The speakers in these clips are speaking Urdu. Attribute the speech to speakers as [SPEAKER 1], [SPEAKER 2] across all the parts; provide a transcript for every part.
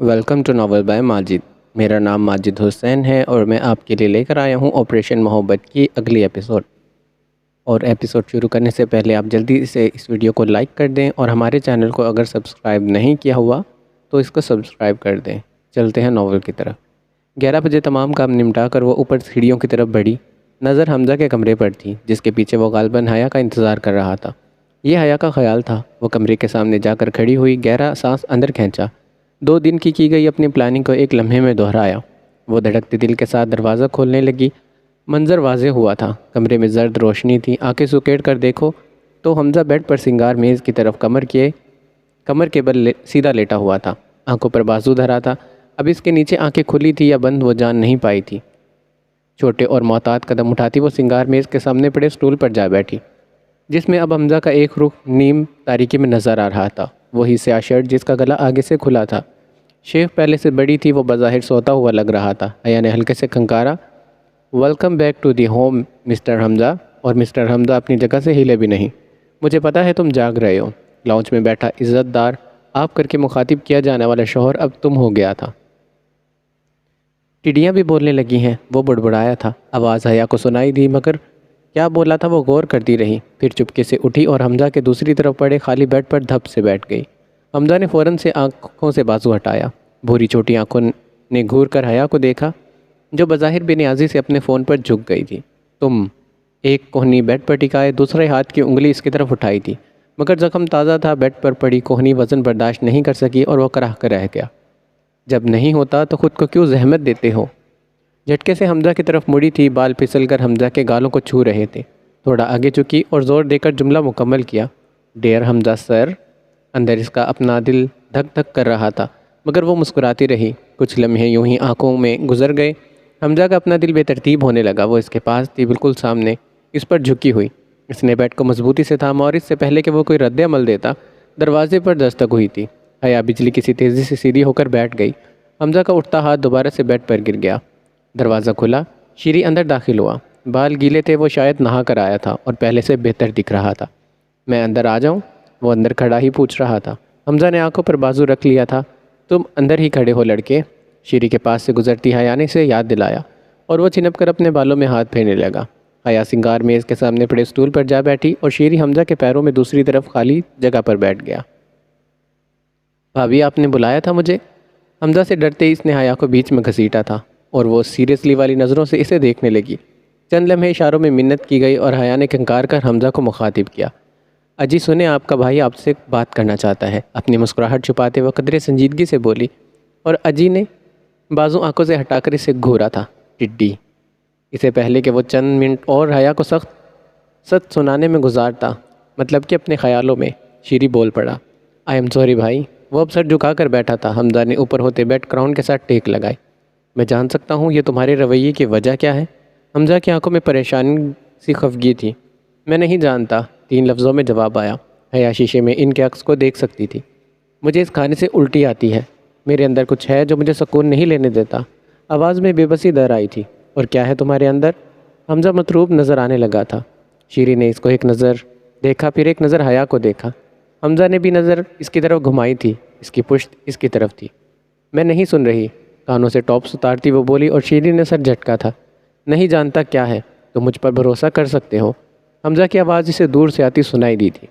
[SPEAKER 1] Welcome to novel by Majid. میرا نام ماجد حسین ہے اور میں آپ کے لیے لے کر آیا ہوں آپریشن محبت کی اگلی ایپیسوڈ۔ اور ایپیسوڈ شروع کرنے سے پہلے آپ جلدی سے اس ویڈیو کو لائک کر دیں اور ہمارے چینل کو اگر سبسکرائب نہیں کیا ہوا تو اس کو سبسکرائب کر دیں۔ چلتے ہیں ناول کی طرف۔ 11 بجے تمام کام نمٹا کر وہ اوپر سیڑھیوں کی طرف بڑھی۔ نظر حمزہ کے کمرے پر تھی جس کے پیچھے وہ غالباً حیا کا انتظار کر رہا تھا۔ یہ حیا کا خیال تھا۔ وہ کمرے کے سامنے جا کر کھڑی ہوئی، گہرا سانس اندر کھینچا۔ 2 دن کی گئی اپنی پلاننگ کو ایک لمحے میں دہرایا۔ وہ دھڑکتے دل کے ساتھ دروازہ کھولنے لگی۔ منظر واضح ہوا تھا۔ کمرے میں زرد روشنی تھی۔ آنکھیں سکیڑ کر دیکھو تو حمزہ بیڈ پر سنگار میز کی طرف کمر کے بل سیدھا لیٹا ہوا تھا۔ آنکھوں پر بازو دھرا تھا۔ اب اس کے نیچے آنکھیں کھلی تھی یا بند وہ جان نہیں پائی تھی۔ چھوٹے اور محتاط قدم اٹھاتی وہ سنگار میز کے سامنے پڑے اسٹول پر جا بیٹھی، جس میں اب حمزہ کا ایک رخ نیم تاریکی میں نظر آ رہا تھا۔ وہی سیاہ شرٹ جس کا گلا آگے سے کھلا تھا۔ شیف پہلے سے بڑی تھی، وہ بظاہر سوتا ہوا لگ رہا تھا۔ حیا نے ہلکے سے کھنکارا، welcome back to the home mister Hamza. اور مسٹر حمزہ اپنی جگہ سے ہلے بھی نہیں۔ مجھے پتا ہے تم جاگ رہے ہو۔ لاؤنج میں بیٹھا عزت دار آپ کر کے مخاطب کیا جانے والا شوہر اب تم ہو گیا تھا۔ ٹڈیاں بھی بولنے لگی ہیں، وہ بڑبڑایا تھا۔ آواز حیا کو سنائی دی مگر کیا بولا تھا وہ غور کرتی رہی۔ پھر چپکے سے اٹھی اور حمزہ کے دوسری طرف پڑے خالی بیڈ پر دھپ سے بیٹھ گئی۔ حمزہ نے فوراً سے آنکھوں سے بازو ہٹایا۔ بھوری چھوٹی آنکھوں نے گھور کر حیا کو دیکھا جو بظاہر بے نیازی سے اپنے فون پر جھک گئی تھی۔ تم؟ ایک کوہنی بیڈ پر ٹکائے دوسرے ہاتھ کی انگلی اس کی طرف اٹھائی تھی، مگر زخم تازہ تھا۔ بیڈ پر پڑی کوہنی وزن برداشت نہیں کر سکی اور وہ کراہ کر رہ گیا۔ جب نہیں ہوتا تو خود کو کیوں زحمت دیتے ہو؟ جھٹکے سے حمزہ کی طرف مڑی تھی۔ بال پھسل کر حمزہ کے گالوں کو چھو رہے تھے۔ تھوڑا آگے جھکی اور زور دے کر جملہ مکمل کیا، ڈیئر حمزہ سر۔ اندر اس کا اپنا دل دھک دھک کر رہا تھا مگر وہ مسکراتی رہی۔ کچھ لمحے یوں ہی آنکھوں میں گزر گئے۔ حمزہ کا اپنا دل بے ترتیب ہونے لگا۔ وہ اس کے پاس تھی، بالکل سامنے، اس پر جھکی ہوئی۔ اس نے بیڈ کو مضبوطی سے تھاما اور اس سے پہلے کہ وہ کوئی رد عمل دیتا دروازے پر دستک ہوئی تھی۔ حیا بجلی کی سی تیزی سے سیدھی ہو کر بیٹھ گئی۔ حمزہ کا اٹھتا ہاتھ دوبارہ سے بیڈ پر گر گیا۔ دروازہ کھلا، شیری اندر داخل ہوا۔ بال گیلے تھے، وہ شاید نہا کر آیا تھا اور پہلے سے بہتر دکھ رہا تھا۔ میں اندر آ جاؤں؟ وہ اندر کھڑا ہی پوچھ رہا تھا۔ حمزہ نے آنکھوں پر بازو رکھ لیا تھا۔ تم اندر ہی کھڑے ہو لڑکے، شیری کے پاس سے گزرتی حیا نے اسے یاد دلایا اور وہ چھنپ کر اپنے بالوں میں ہاتھ پھیرنے لگا۔ حیا سنگار میز کے سامنے پڑے اسٹول پر جا بیٹھی اور شیری حمزہ کے پیروں میں دوسری طرف خالی جگہ پر بیٹھ گیا۔ بھابھی آپ نے بلایا تھا مجھے؟ حمزہ سے ڈرتے اس نے حیا کو بیچ میں گھسیٹا تھا اور وہ سیریسلی والی نظروں سے اسے دیکھنے لگی۔ چند لمحے اشاروں میں منت کی گئی اور حیا نے کھنکار کر حمزہ کو مخاطب کیا، اجی سنیں، آپ کا بھائی آپ سے بات کرنا چاہتا ہے۔ اپنی مسکراہٹ چھپاتے وہ قدرے سنجیدگی سے بولی اور اجی نے بازو آنکھوں سے ہٹا کر اسے گھورا تھا، ٹڈی۔ اسے پہلے کہ وہ چند منٹ اور حیا کو سچ سنانے میں گزارتا، مطلب کہ اپنے خیالوں میں، شیری بول پڑا، آئی ایم سوری بھائی۔ وہ اب سر جھکا کر بیٹھا تھا۔ حمزہ نے اوپر ہوتے بیڈ کراؤن کے ساتھ ٹیک لگائی۔ میں جان سکتا ہوں یہ تمہارے رویے کی وجہ کیا ہے؟ حمزہ کی آنکھوں میں پریشانی سی خفگی تھی۔ میں نہیں جانتا، 3 لفظوں میں جواب آیا۔ حیا شیشے میں ان کے عکس کو دیکھ سکتی تھی۔ مجھے اس کھانے سے الٹی آتی ہے۔ میرے اندر کچھ ہے جو مجھے سکون نہیں لینے دیتا۔ آواز میں بے بسی در آئی تھی۔ اور کیا ہے تمہارے اندر؟ حمزہ مطروب نظر آنے لگا تھا۔ شیری نے اس کو ایک نظر دیکھا، پھر ایک نظر حیا کو دیکھا۔ حمزہ نے بھی نظر اس کی طرف گھمائی تھی۔ اس کی پشت اس کی طرف تھی۔ میں نہیں سن رہی، کانوں سے ٹاپس اتارتی وہ بولی اور شیری نے سر جھٹکا تھا۔ نہیں جانتا کیا ہے؟ تم مجھ پر بھروسہ کر سکتے ہو۔ حمزہ کی آواز اسے دور سے آتی سنائی دی تھی۔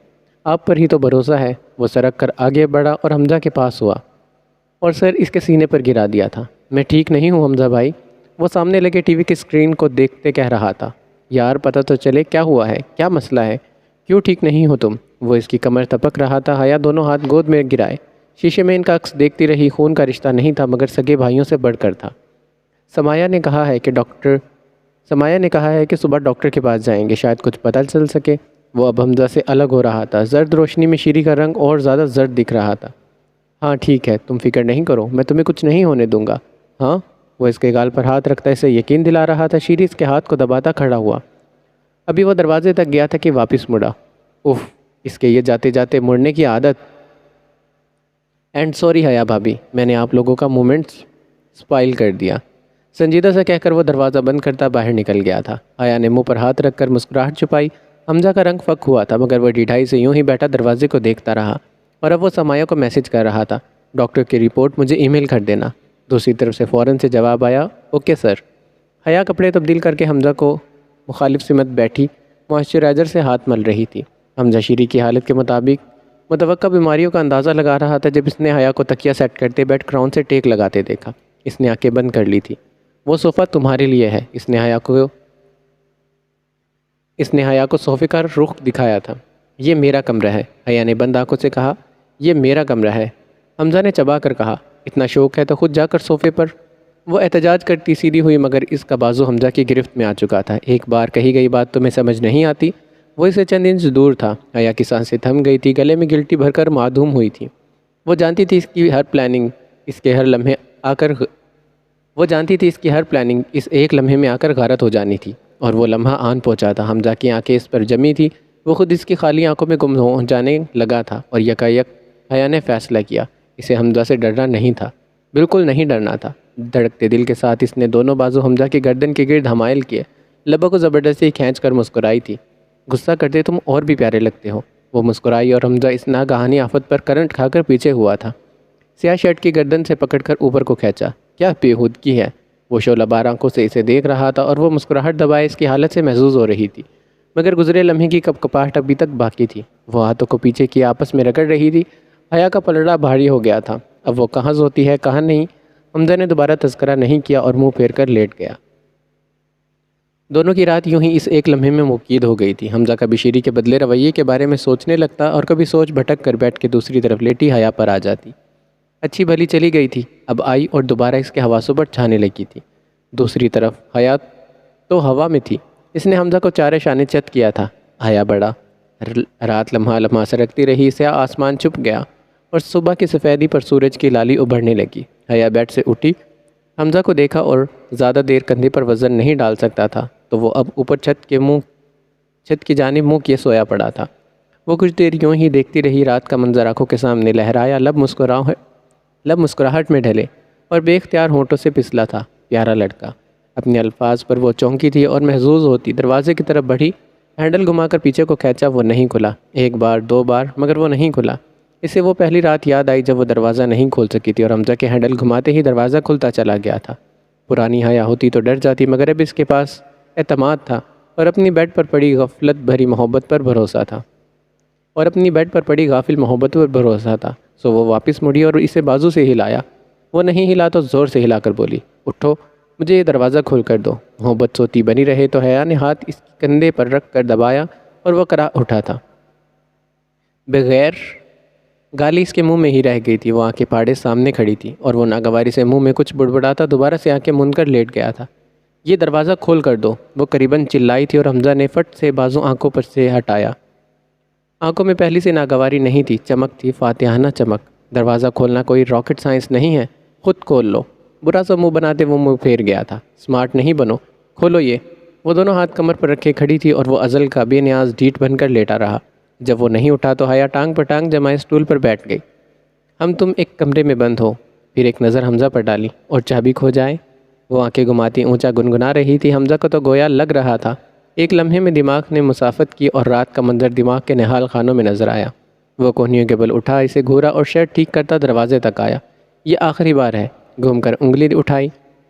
[SPEAKER 1] آپ پر ہی تو بھروسہ ہے۔ وہ سرک کر آگے بڑھا اور حمزہ کے پاس ہوا اور سر اس کے سینے پر گرا دیا تھا۔ میں ٹھیک نہیں ہوں حمزہ بھائی، وہ سامنے لگے ٹی وی کی اسکرین کو دیکھتے کہہ رہا تھا۔ یار پتہ تو چلے کیا ہوا ہے، کیا مسئلہ ہے، کیوں ٹھیک نہیں ہو تم؟ وہ اس کی کمر تپک رہا تھا۔ حیا دونوں ہاتھ گود میں گرائے شیشے میں ان کا عکس دیکھتی رہی۔ خون کا رشتہ نہیں تھا مگر سگے بھائیوں سے بڑھ کر تھا۔ سمایا نے کہا ہے کہ صبح ڈاکٹر کے پاس جائیں گے، شاید کچھ پتہ چل سکے۔ وہ اب حمزہ سے الگ ہو رہا تھا۔ زرد روشنی میں شیری کا رنگ اور زیادہ زرد دکھ رہا تھا۔ ہاں ٹھیک ہے، تم فکر نہیں کرو، میں تمہیں کچھ نہیں ہونے دوں گا۔ ہاں؟ وہ اس کے گال پر ہاتھ رکھتا اسے یقین دلا رہا تھا۔ شیری اس کے ہاتھ کو دباتا کھڑا ہوا۔ ابھی وہ دروازے تک گیا تھا کہ واپس مڑا۔ اف، اس کے یہ جاتے جاتے مڑنے کی عادت۔ اینڈ سوری حیا بھابھی، میں نے آپ لوگوں کا مومنٹ سپائل کر دیا۔ سنجیدہ سے کہہ کر وہ دروازہ بند کرتا باہر نکل گیا تھا۔ حیا نے منہ پر ہاتھ رکھ کر مسکراہٹ چھپائی۔ حمزہ کا رنگ فک ہوا تھا مگر وہ ڈھیٹائی سے یوں ہی بیٹھا دروازے کو دیکھتا رہا اور اب وہ سمایا کو میسج کر رہا تھا۔ ڈاکٹر کی رپورٹ مجھے ای میل کر دینا۔ دوسری طرف سے فوراً سے جواب آیا، اوکے سر۔ حیا کپڑے تبدیل کر کے حمزہ کو مخالف سمت بیٹھی موئسچرائزر سے ہاتھ مل رہی تھی۔ حمزہ شیری کی حالت کے مطابق متوقع بیماریوں کا اندازہ لگا رہا تھا جب اس نے حیا کو تکیہ سیٹ کرتے بیڈ کراؤن سے ٹیک لگاتے دیکھا۔ اس نے آنکھیں بند کر لی تھی۔ وہ صوفہ تمہارے لیے ہے، اس نے حیا کو صوفے کا رخ دکھایا تھا۔ یہ میرا کمرہ ہے، حیا نے بند آنکھوں سے کہا۔ یہ میرا کمرہ ہے، حمزہ نے چبا کر کہا۔ اتنا شوق ہے تو خود جا کر صوفے پر۔ وہ احتجاج کرتی سیدھی ہوئی مگر اس کا بازو حمزہ کی گرفت میں آ چکا تھا۔ ایک بار کہی گئی بات تمہیں سمجھ نہیں آتی؟ وہ اسے چند انچ دور تھا۔ حیا کی سانسیں تھم گئی تھی، گلے میں گلٹی بھر کر معدوم ہوئی تھی۔ وہ جانتی تھی اس کی ہر پلاننگ اس ایک لمحے میں آ کر غارت ہو جانی تھی، اور وہ لمحہ آن پہنچا تھا۔ حمزہ کی آنکھیں اس پر جمی تھی، وہ خود اس کی خالی آنکھوں میں گم ہو جانے لگا تھا، اور یکایک حیا نے فیصلہ کیا، اسے حمزہ سے ڈرنا نہیں تھا، بالکل نہیں ڈرنا تھا۔ دھڑکتے دل کے ساتھ اس نے دونوں بازو حمزہ کی گردن کے گرد حمائل کیے، لبوں کو زبردستی کھینچ کر مسکرائی تھی۔ غصہ کرتے تم اور بھی پیارے لگتے ہو، وہ مسکرائی، اور حمزہ اس ناگہانی آفت پر کرنٹ کھا کر پیچھے ہوا تھا۔ سیاہ شرٹ کی گردن سے پکڑ کر اوپر کو کھینچا۔ کیا بےہودگی ہے! وہ شعلہ بار آنکھوں سے اسے دیکھ رہا تھا، اور وہ مسکراہٹ دبائے اس کی حالت سے محظوظ ہو رہی تھی، مگر گزرے لمحے کی کپکپاہٹ ابھی تک باقی تھی۔ وہ ہاتھوں کو پیچھے کی آپس میں رگڑ رہی تھی۔ حیا کا پلڑا بھاری ہو گیا تھا، اب وہ کہاں سوتی ہے کہاں نہیں۔ حمزہ نے دوبارہ تذکرہ نہیں کیا اور منہ پھیر کر لیٹ گیا۔ دونوں کی رات یوں ہی اس ایک لمحے میں مقید ہو گئی تھی۔ حمزہ کبھی شیری کے بدلے رویے کے بارے میں سوچنے لگتا، اور کبھی سوچ بھٹک کر بیٹھ کے دوسری طرف لیٹی حیا پر آ جاتی۔ اچھی بھلی چلی گئی تھی، اب آئی اور دوبارہ اس کے حواسوں پر چھانے لگی تھی۔ دوسری طرف حیا تو ہوا میں تھی، اس نے حمزہ کو چارے شانے چت کیا تھا۔ حیا بڑا رات لمحہ لمحہ سرکتی رہی، سیاہ آسمان چھپ گیا، اور صبح کی سفیدی پر سورج کی لالی ابھرنے لگی۔ حیا بیڈ سے اٹھی، حمزہ کو دیکھا اور زیادہ دیر کندھے پر وزن نہیں ڈال سکتا تھا، تو وہ اب اوپر چھت کی جانب منہ کیے سویا پڑا تھا۔ وہ کچھ دیر یوں ہی دیکھتی رہی، رات کا منظر آنکھوں کے سامنے لہرایا، لب مسکراہٹ میں ڈھلے اور بے اختیار ہونٹوں سے پسلا تھا۔ پیارا لڑکا، اپنے الفاظ پر وہ چونکی تھی اور محظوظ ہوتی۔ دروازے کی طرف بڑھی، ہینڈل گھما کر پیچھے کو کھینچا، وہ نہیں کھلا۔ ایک بار دو بار، مگر وہ نہیں کھلا۔ اسے وہ پہلی رات یاد آئی جب وہ دروازہ نہیں کھول سکی تھی، اور حمزہ کے ہینڈل گھماتے ہی دروازہ کھلتا چلا گیا تھا۔ پرانی حیا ہوتی تو ڈر جاتی، مگر اب اس کے پاس اعتماد تھا، اور اپنی بیڈ پر پڑی غفلت بھری محبت پر بھروسہ تھا۔ سو وہ واپس مڑی اور اسے بازو سے ہلایا۔ وہ نہیں ہلا تو زور سے ہلا کر بولی، اٹھو، مجھے یہ دروازہ کھول کر دو۔ محبت سوتی بنی رہے تو حیا نے ہاتھ اس کے کندھے پر رکھ کر دبایا، اور وہ کرا اٹھا تھا۔ بغیر گالی اس کے منہ میں ہی رہ گئی تھی۔ وہ آنکھیں پھاڑے سامنے کھڑی تھی، اور وہ ناگواری سے منہ میں کچھ بڑبڑاتا دوبارہ سے آنکھیں مند کر لیٹ گیا تھا۔ یہ دروازہ کھول کر دو، وہ قریباً چلائی تھی، اور حمزہ نے فٹ سے بازو آنکھوں پر سے ہٹایا۔ آنکھوں میں پہلی سے ناگواری نہیں تھی، چمک تھی، فاتحانہ چمک۔ دروازہ کھولنا کوئی راکٹ سائنس نہیں ہے، خود کھول لو۔ برا سا منہ بناتے وہ منہ پھیر گیا تھا۔ سمارٹ نہیں بنو، کھولو یہ۔ وہ دونوں ہاتھ کمر پر رکھے کھڑی تھی، اور وہ ازل کا بے نیاز ڈھیٹ بن کر لیٹا رہا۔ جب وہ نہیں اٹھا تو حیا ٹانگ پر ٹانگ جمائے اسٹول پر بیٹھ گئی۔ تم ایک کمرے میں بند ہو۔ پھر ایک نظر حمزہ پر ڈالی، اور چابی کھو جائے۔ وہ آنکھیں گھماتی اونچا گنگنا رہی تھی۔ حمزہ کو تو گویا لگ رہا تھا ایک لمحے میں دماغ نے مسافت کی، اور رات کا منظر دماغ کے نہال خانوں میں نظر آیا۔ وہ کوہنیوں کے بل اٹھا، اسے گھورا اور شرٹ ٹھیک کرتا دروازے تک آیا۔ یہ آخری بار ہے، گھوم کر انگلی اٹھائی،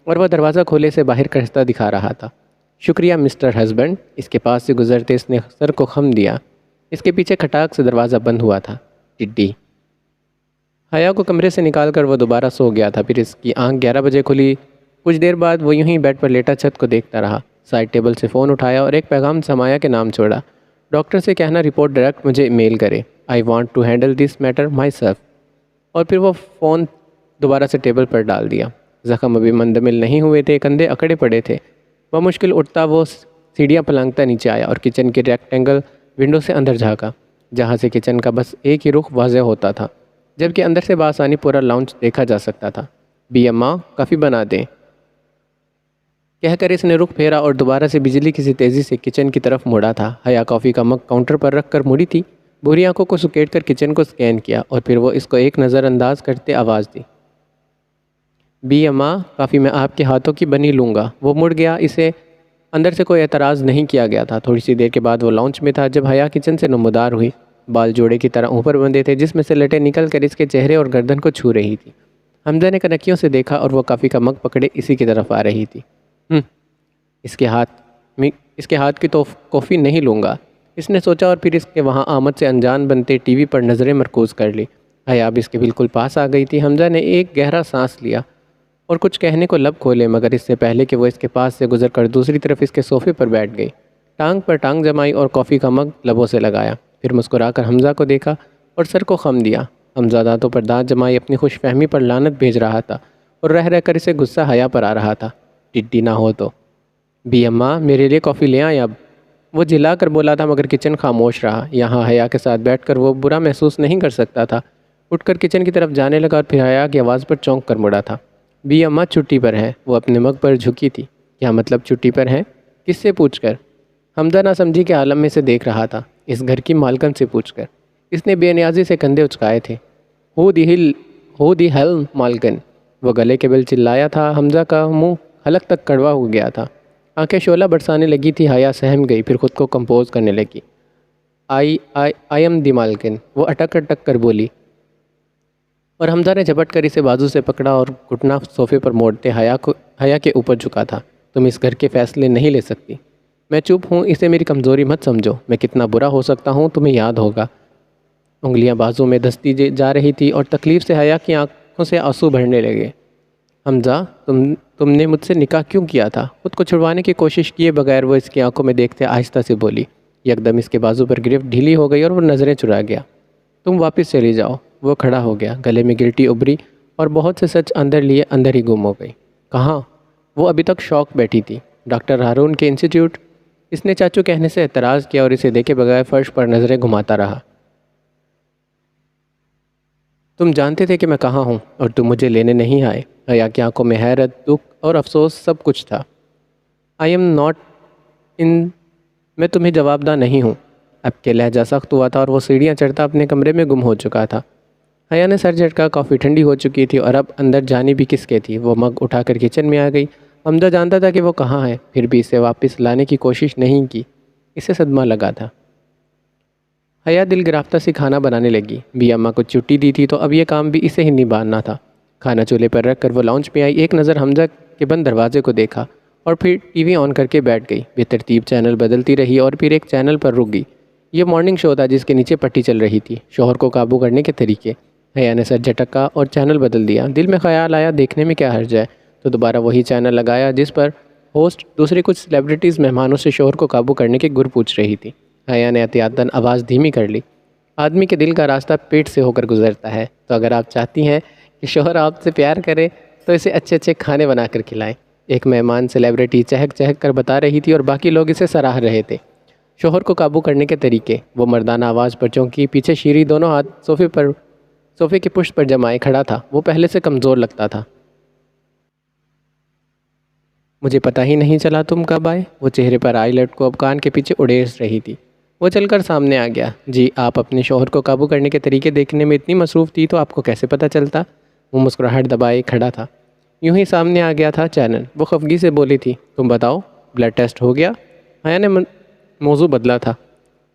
[SPEAKER 1] اور وہ دروازہ کھولے سے باہر کا رستہ دکھا رہا تھا۔ شکریہ مسٹر ہسبینڈ۔ اس کے پاس سے گزرتے اس نے سر کو خم دیا۔ اس کے پیچھے کھٹاک سے دروازہ بند ہوا تھا۔ ٹڈی۔ حیا کو کمرے سے نکال کر وہ دوبارہ سو گیا تھا۔ پھر اس کی آنکھ 11 بجے کھلی۔ کچھ دیر بعد وہ یوں ہی بیڈ پر لیٹا چھت کو دیکھتا رہا۔ سائڈ ٹیبل سے فون اٹھایا اور ایک پیغام سمایا کے نام چھوڑا۔ ڈاکٹر سے کہنا رپورٹ ڈائریکٹ مجھے میل کرے۔ I want to handle this matter myself۔ اور پھر وہ فون دوبارہ سے ٹیبل پر ڈال دیا۔ زخم ابھی مندمل نہیں ہوئے تھے، کندھے اکڑے پڑے تھے۔ بمشکل اٹھتا وہ سیڑھیاں پلانگتا نیچے آیا، اور کچن کے ریکٹینگل ونڈو سے اندر جھانکا، جہاں سے کچن کا بس ایک ہی رخ واضح ہوتا تھا، جبکہ اندر سے بآسانی پورا لاؤنج دیکھا جا سکتا تھا۔ بی اماں، کافی بنا دیں، کہہ کر اس نے رخ پھیرا اور دوبارہ سے بجلی کسی تیزی سے کچن کی طرف مڑا تھا۔ حیا کافی کا مگ کاؤنٹر پر رکھ کر مڑی تھی، بھوری آنکھوں کو سکیٹ کر کچن کو سکین کیا، اور پھر وہ اس کو ایک نظر انداز کرتے آواز دی، بی اماں، کافی میں آپ کے ہاتھوں کی بنی لوں گا۔ وہ مڑ گیا، اسے اندر سے کوئی اعتراض نہیں کیا گیا تھا۔ تھوڑی سی دیر کے بعد وہ لاؤنج میں تھا جب حیا کچن سے نمودار ہوئی۔ بال جوڑے کی طرح اوپر بندھے تھے جس میں سے لٹیں نکل کر اس کے چہرے اور گردن کو چھو رہی تھی۔ حمزہ نے کنکیوں سے دیکھا اور وہ کافی کا مگ پکڑے اسی کی طرف آ رہی تھی۔ اس کے ہاتھ کی تو کافی نہیں لوں گا، اس نے سوچا، اور پھر اس کے وہاں آمد سے انجان بنتے ٹی وی پر نظریں مرکوز کر لی۔ حیا اب اس کے بالکل پاس آ گئی تھی۔ حمزہ نے ایک گہرا سانس لیا اور کچھ کہنے کو لب کھولے، مگر اس سے پہلے کہ وہ اس کے پاس سے گزر کر دوسری طرف اس کے صوفے پر بیٹھ گئی، ٹانگ پر ٹانگ جمائی اور کافی کا مگ لبوں سے لگایا، پھر مسکرا کر حمزہ کو دیکھا اور سر کو خم دیا۔ حمزہ دانتوں پر دانت جمائی اپنی خوش فہمی پر لعنت بھیج رہا تھا اور رہ کر اسے غصہ حیا پر آ رہا تھا۔ ٹڈی نہ ہو تو بھی اماں میرے لیے کافی لے آئیں اب، وہ جلا کر بولا تھا، مگر کچن خاموش رہا۔ یہاں حیا کے ساتھ بیٹھ کر وہ برا محسوس نہیں کر سکتا تھا۔ اٹھ کر کچن کی طرف جانے لگا اور پھر حیا کی آواز پر چونک کر مڑا تھا۔ بھی اماں چھٹی پر ہے، وہ اپنے مگ پر جھکی تھی۔ کیا مطلب چھٹی پر ہے؟ کس سے پوچھ کر؟ حمزہ نہ سمجھی کے عالم میں سے دیکھ رہا تھا۔ اس گھر کی مالکن سے پوچھ کر۔ اس نے بے نیازی سے کندھے اچکائے تھے۔ ہو دی ہیل مالکن، وہ گلے کے بل چلایا تھا۔ حمزہ کا منہ حلق تک کڑوا ہو گیا تھا، آنکھیں شعلہ برسانے لگی تھی۔ حیا سہم گئی، پھر خود کو کمپوز کرنے لگی۔ آئی ایم دی مالکن، وہ اٹک اٹک کر بولی، اور حمزہ نے جھپٹ کر اسے بازو سے پکڑا اور گھٹنا صوفے پر موڑتے حیا کے اوپر جھکا تھا۔ تم اس گھر کے فیصلے نہیں لے سکتی۔ میں چپ ہوں، اسے میری کمزوری مت سمجھو۔ میں کتنا برا ہو سکتا ہوں تمہیں یاد ہوگا۔ انگلیاں بازو میں دھستی جا رہی تھی اور تکلیف سے حیا کی آنکھوں سے آنسو بہنے لگے۔ حمزہ تم نے مجھ سے نکاح کیوں کیا تھا؟ خود کو چھڑوانے کی کوشش کیے بغیر وہ اس کی آنکھوں میں دیکھتے آہستہ سے بولی۔ یکدم اس کے بازو پر گرفت ڈھیلی ہو گئی اور وہ نظریں چرا گیا۔ تم واپس چلی جاؤ۔ وہ کھڑا ہو گیا، گلے میں گلٹی ابری اور بہت سے سچ اندر لیے اندر ہی گم ہو گئی۔ کہاں؟ وہ ابھی تک شوق بیٹھی تھی۔ ڈاکٹر ہارون کے انسٹیٹیوٹ، اس نے چاچو کہنے سے اعتراض کیا اور اسے دیکھے بغیر فرش پر نظریں گھماتا رہا۔ تم جانتے تھے کہ میں کہاں ہوں اور تم مجھے لینے نہیں آئے۔ حیا کی آنکھوں میں حیرت، دکھ اور افسوس سب کچھ تھا۔ آئی ایم ناٹ ان، میں تمہیں جواب دہ نہیں ہوں۔ اب کے لہجہ سخت ہوا تھا اور وہ سیڑھیاں چڑھتا اپنے کمرے میں گم ہو چکا تھا۔ حیا نے سر جھٹکا، کافی ٹھنڈی ہو چکی تھی اور اب اندر جانی بھی کس کے تھی۔ وہ مگ اٹھا کر کچن میں آ گئی۔ حمزہ جانتا تھا کہ وہ کہاں ہے، پھر بھی اسے واپس لانے کی کوشش نہیں کی۔ اسے صدمہ لگا تھا۔ حیا دل گرفتہ سی کھانا بنانے لگی۔ بھی اماں کو چھٹی دی تھی تو اب یہ کام بھی اسے ہی نبھانا تھا۔ کھانا چولہے پر رکھ کر وہ لاؤنج میں آئی، ایک نظر حمزہ کے بند دروازے کو دیکھا اور پھر ٹی وی آن کر کے بیٹھ گئی۔ بے ترتیب چینل بدلتی رہی اور پھر ایک چینل پر رک گئی۔ یہ مارننگ شو تھا جس کے نیچے پٹی چل رہی تھی، شوہر کو قابو کرنے کے طریقے۔ حیا نے سر جھٹکا اور چینل بدل دیا۔ دل میں خیال آیا دیکھنے میں کیا حرج ہے، تو دوبارہ وہی چینل لگایا جس پر ہوسٹ دوسری کچھ سیلیبریٹیز مہمانوں سے شوہر کو قابو کرنے کے گر پوچھ رہی تھی۔ حیا نے احتیاطاً آواز دھیمی کر لی۔ آدمی کے دل کا راستہ پیٹ سے ہو کر گزرتا ہے، تو اگر آپ چاہتی ہیں کہ شوہر آپ سے پیار کرے تو اسے اچھے اچھے کھانے بنا کر کھلائیں۔ ایک مہمان سیلیبریٹی چہک چہک کر بتا رہی تھی اور باقی لوگ اسے سراہ رہے تھے۔ شوہر کو قابو کرنے کے طریقے۔ وہ مردانہ آواز پر چونکی، پیچھے شیری دونوں ہاتھ صوفے کی پشت پر جمائے کھڑا تھا۔ وہ پہلے سے کمزور لگتا تھا۔ مجھے پتہ ہی نہیں چلا تم کب آئے، وہ چہرے پر آئی لٹ کو اب کان کے پیچھے اڑیس رہی تھی۔ وہ چل کر سامنے آ گیا۔ جی، آپ اپنے شوہر کو قابو کرنے کے طریقے دیکھنے میں اتنی مصروف تھی تو آپ کو کیسے پتہ چلتا؟ وہ مسکراہٹ دبائے کھڑا تھا۔ یوں ہی سامنے آ گیا تھا چینل۔ وہ خفگی سے بولی تھی، تم بتاؤ، بلڈ ٹیسٹ ہو گیا؟ حیا نے موضوع بدلا تھا۔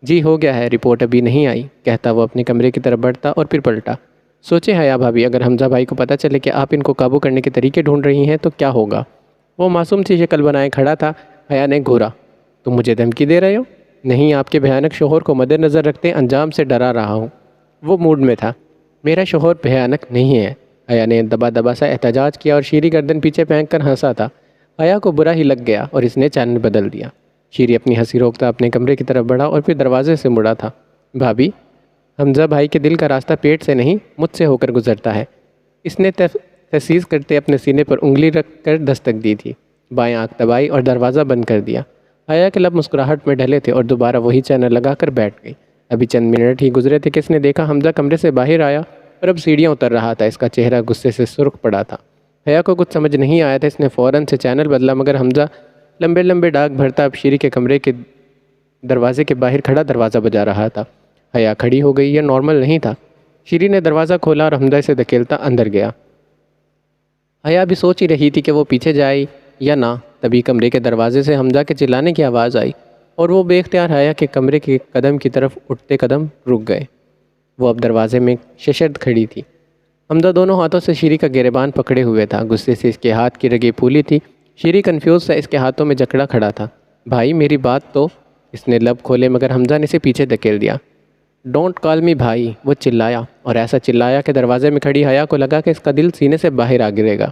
[SPEAKER 1] جی ہو گیا ہے، رپورٹ ابھی نہیں آئی، کہتا وہ اپنے کمرے کی طرف بڑھتا اور پھر پلٹا۔ سوچے حیا بھابھی، اگر حمزہ بھائی کو پتہ چلے کہ آپ ان کو قابو کرنے کے طریقے ڈھونڈ رہی ہیں تو کیا ہوگا؟ وہ معصوم سی شکل بنائے کھڑا تھا۔ حیا نے گھورا، تم مجھے دھمکی دے رہے ہو؟ نہیں، آپ کے بھیانک شوہر کو مد نظر رکھتے انجام سے ڈرا رہا ہوں۔ وہ موڈ میں تھا۔ میرا شوہر بھیانک نہیں ہے، حیا نے دبا دبا سا احتجاج کیا اور شیری گردن پیچھے پھینک کر ہنسا تھا۔ حیا کو برا ہی لگ گیا اور اس نے چینل بدل دیا۔ شیری اپنی ہنسی روکتا اپنے کمرے کی طرف بڑھا اور پھر دروازے سے مڑا تھا۔ بھابھی، حمزہ بھائی کے دل کا راستہ پیٹ سے نہیں مجھ سے ہو کر گزرتا ہے، اس نے تحسیس کرتے اپنے سینے پر انگلی رکھ کر دستک دی تھی۔ بائیں آنکھ دبائی اور دروازہ بند کر دیا۔ حیا کے لب مسکراہٹ میں ڈھلے تھے اور دوبارہ وہی چینل لگا کر بیٹھ گئی۔ ابھی چند منٹ ہی گزرے تھے کہ اس نے دیکھا حمزہ کمرے سے باہر آیا اور اب سیڑھیاں اتر رہا تھا۔ اس کا چہرہ غصے سے سرخ پڑا تھا۔ حیا کو کچھ سمجھ نہیں آیا تھا، اس نے فوراً سے چینل بدلا، مگر حمزہ لمبے لمبے ڈاک بھرتا اب شیری کے کمرے کے دروازے کے باہر کھڑا دروازہ بجا رہا تھا۔ حیا کھڑی ہو گئی، یہ نارمل نہیں تھا۔ شیری نے دروازہ کھولا اور حمزہ سے دھکیلتا اندر گیا۔ حیا بھی سوچ ہی رہی تھی کہ وہ پیچھے جائے یا نہ، تبھی کمرے کے دروازے سے حمزہ کے چلانے کی آواز آئی۔ اور وہ بے اختیار حیا کے کمرے کے قدم کی طرف اٹھتے قدم رک گئے۔ وہ اب دروازے میں ششرد کھڑی تھی۔ حمزہ دونوں ہاتھوں سے شیری کا گریبان پکڑے ہوئے تھا، غصے سے اس کے ہاتھ کی رگیں پھولی تھی۔ شیری کنفیوز سا اس کے ہاتھوں میں جکڑا کھڑا تھا۔ بھائی میری بات تو، اس نے لب کھولے مگر حمزہ نے اسے پیچھے دھکیل دیا۔ ڈونٹ کال می بھائی، وہ چلایا، اور ایسا چلایا کہ دروازے میں کھڑی حیا کو لگا کہ اس کا دل سینے سے باہر آ گرے گا۔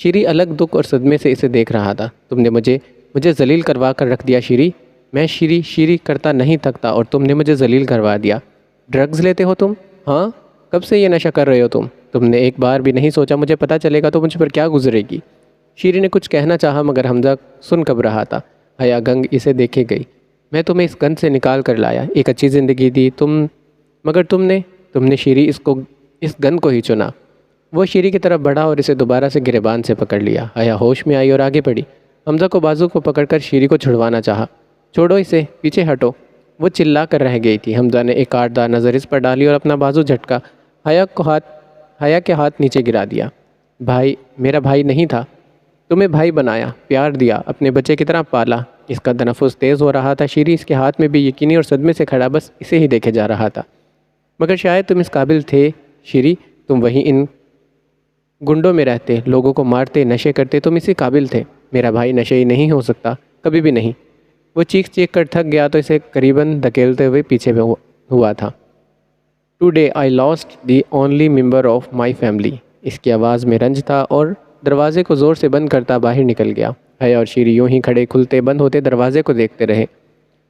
[SPEAKER 1] شیری الگ دکھ اور صدمے سے اسے دیکھ رہا تھا۔ تم نے مجھے ذلیل کروا کر رکھ دیا شیری۔ میں شیری کرتا نہیں تھکتا اور تم نے مجھے ذلیل کروا دیا۔ ڈرگز لیتے ہو تم؟ ہاں، کب سے یہ نشہ کر رہے ہو تم نے ایک بار بھی نہیں سوچا مجھے پتہ چلے گا تو مجھ پر کیا گزرے گی؟ شیری نے کچھ کہنا چاہا مگر حمزہ سن کب رہا تھا۔ حیا گنگ اسے دیکھے گئی۔ میں تمہیں اس گند سے نکال کر لایا، ایک اچھی زندگی دی مگر تم نے شیری اس گند کو ہی چنا۔ وہ شیری کی طرف بڑھا اور اسے دوبارہ سے گریبان سے پکڑ لیا۔ حیا ہوش میں آئی اور آگے بڑھی۔ حمزہ کو بازو کو پکڑ کر شیری کو چھڑوانا چاہا۔ چھوڑو اسے، پیچھے ہٹو، وہ چلا کر رہ گئی تھی۔ حمزہ نے ایک کاٹدار نظر اس پر ڈالی اور اپنا بازو جھٹکا حیا کے ہاتھ نیچے گرا دیا۔ بھائی، میرا بھائی نہیں تھا، تمہیں بھائی بنایا، پیار دیا، اپنے بچے کی طرح پالا۔ اس کا تنفس تیز ہو رہا تھا۔ شیری اس کے ہاتھ میں بھی یقینی اور صدمے سے کھڑا بس اسے ہی دیکھے جا رہا تھا۔ مگر شاید تم اس قابل تھے شیری، تم وہیں ان گنڈوں میں رہتے، لوگوں کو مارتے، نشے کرتے، تم اسی قابل تھے۔ میرا بھائی نشے نہیں ہو سکتا، کبھی بھی نہیں۔ وہ چیخ کر تھک گیا تو اسے قریباً دھکیلتے ہوئے پیچھے ہوا تھا۔ Today I lost the only member of my family. اس کی آواز میں رنج تھا اور دروازے کو زور سے بند کرتا باہر نکل گیا۔ حیا اور شیری یوں ہی کھڑے کھلتے بند ہوتے دروازے کو دیکھتے رہے۔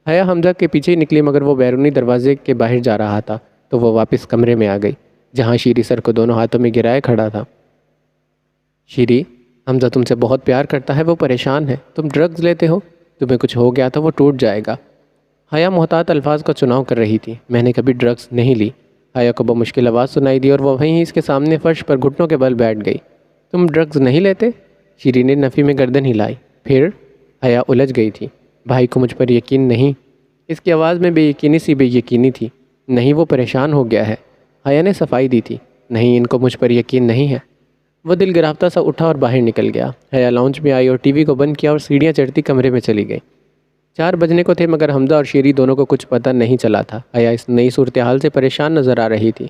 [SPEAKER 1] حیا حمزہ کے پیچھے ہی نکلی مگر وہ بیرونی دروازے کے باہر جا رہا تھا تو وہ واپس کمرے میں آ گئی جہاں شیری سر کو دونوں ہاتھوں میں گرائے کھڑا تھا۔ شیری، حمزہ تم سے بہت پیار کرتا ہے، وہ پریشان ہے، تم ڈرگز لیتے ہو، تمہیں کچھ ہو گیا تو وہ ٹوٹ جائے گا۔ حیا محتاط الفاظ کا چناؤ کر رہی تھی۔ میں نے کبھی ڈرگز نہیں لی۔ حیا کو بمشکل آواز سنائی دی اور وہ وہیں اس کے سامنے فرش پر گھٹنوں کے بل بیٹھ گئی۔ تم ڈرگز نہیں لیتے؟ شیری نے نفی میں گردن ہلائی۔ پھر؟ حیا الجھ گئی تھی۔ بھائی کو مجھ پر یقین نہیں۔ اس کی آواز میں بے یقینی تھی۔ نہیں، وہ پریشان ہو گیا ہے۔ حیا نے صفائی دی تھی۔ نہیں، ان کو مجھ پر یقین نہیں ہے۔ وہ دل گرافتا سا اٹھا اور باہر نکل گیا۔ حیا لاؤنج میں آئی اور ٹی وی کو بند کیا اور سیڑھیاں چڑھتی کمرے میں چلی گئی۔ 4 بجنے کو تھے مگر حمزہ اور شیری دونوں کو کچھ پتہ نہیں چلا تھا۔ حیا اس نئی صورتحال سے پریشان نظر آ رہی تھی۔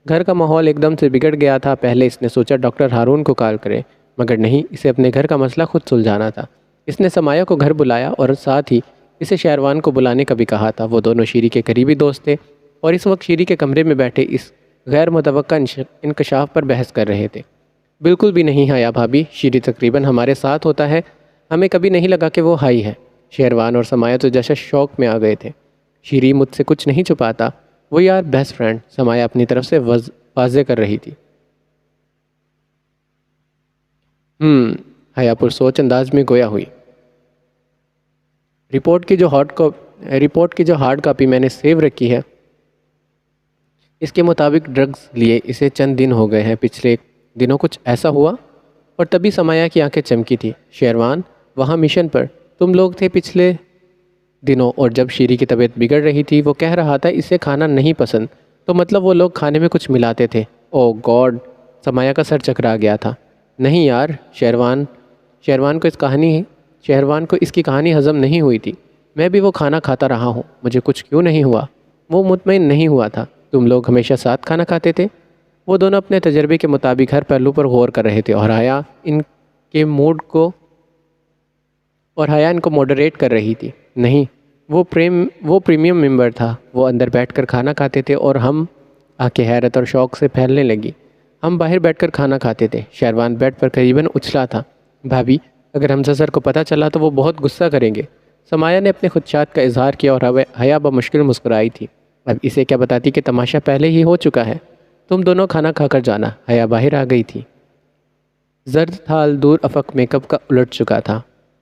[SPEAKER 1] گھر کا ماحول ایک دم سے بگڑ گیا تھا۔ پہلے اس نے سوچا ڈاکٹر ہارون کو کال کرے مگر نہیں، اسے اپنے گھر کا مسئلہ خود سلجھانا تھا۔ اس نے سمایہ کو گھر بلایا اور ساتھ ہی اسے شہروان کو بلانے کا بھی کہا تھا۔ وہ دونوں شیری کے قریبی دوست تھے اور اس وقت شیری کے کمرے میں بیٹھے اس غیر متوقع انکشاف پر بحث کر رہے تھے۔ بالکل بھی نہیں حیا بھابھی، شیری تقریباً ہمارے ساتھ ہوتا ہے، ہمیں کبھی نہیں لگا کہ وہ ہائی ہے۔ شہروان اور سمایہ تو جیسے شوق میں آ گئے تھے۔ شیری مجھ سے کچھ نہیں چھپاتا، وہ یار بیسٹ فرینڈ، سمایہ اپنی طرف سے واضح کر رہی تھی۔ حیا پر سوچ انداز میں گویا ہوئی۔ رپورٹ کی جو ہارڈ کاپی میں نے سیو رکھی ہے اس کے مطابق ڈرگز لیے اسے چند دن ہو گئے ہیں۔ پچھلے دنوں کچھ ایسا ہوا؟ اور تبھی سمایہ کی آنکھیں چمکی تھی۔ شہروان وہاں مشن پر تم لوگ تھے پچھلے دنوں، اور جب شیری کی طبیعت بگڑ رہی تھی وہ کہہ رہا تھا اسے کھانا نہیں پسند، تو مطلب وہ لوگ کھانے میں کچھ ملاتے تھے۔ او گاڈ، سمایہ کا سر چکرا گیا تھا۔ نہیں یار، شہروان کو اس کی کہانی ہضم نہیں ہوئی تھی۔ میں بھی وہ کھانا کھاتا رہا ہوں، مجھے کچھ کیوں نہیں ہوا۔ وہ مطمئن نہیں ہوا تھا۔ تم لوگ ہمیشہ ساتھ کھانا کھاتے تھے؟ وہ دونوں اپنے تجربے کے مطابق ہر پہلو پر غور کر رہے تھے اور حیا ان کو ماڈریٹ کر رہی تھی۔ نہیں، وہ پریمیم ممبر تھا۔ وہ اندر بیٹھ کر کھانا کھاتے تھے اور ہم آنکھیں حیرت اور شوق سے پھیلنے لگی۔ ہم باہر بیٹھ کر کھانا کھاتے تھے۔ شہروان بیڈ پر قریباً اچھلا تھا۔ بھابھی، اگر حمزہ سر کو پتہ چلا تو وہ بہت غصہ کریں گے۔ سمایہ نے اپنے خدشات کا اظہار کیا اور حیا بمشکل مسکرائی تھی۔ اب اسے کیا بتاتی کہ تماشا پہلے ہی ہو چکا ہے۔ تم دونوں کھانا کھا کر جانا۔ حیا باہر آ گئی تھی۔ زرد تھال دور افق میں کب کا الٹ چکا تھا۔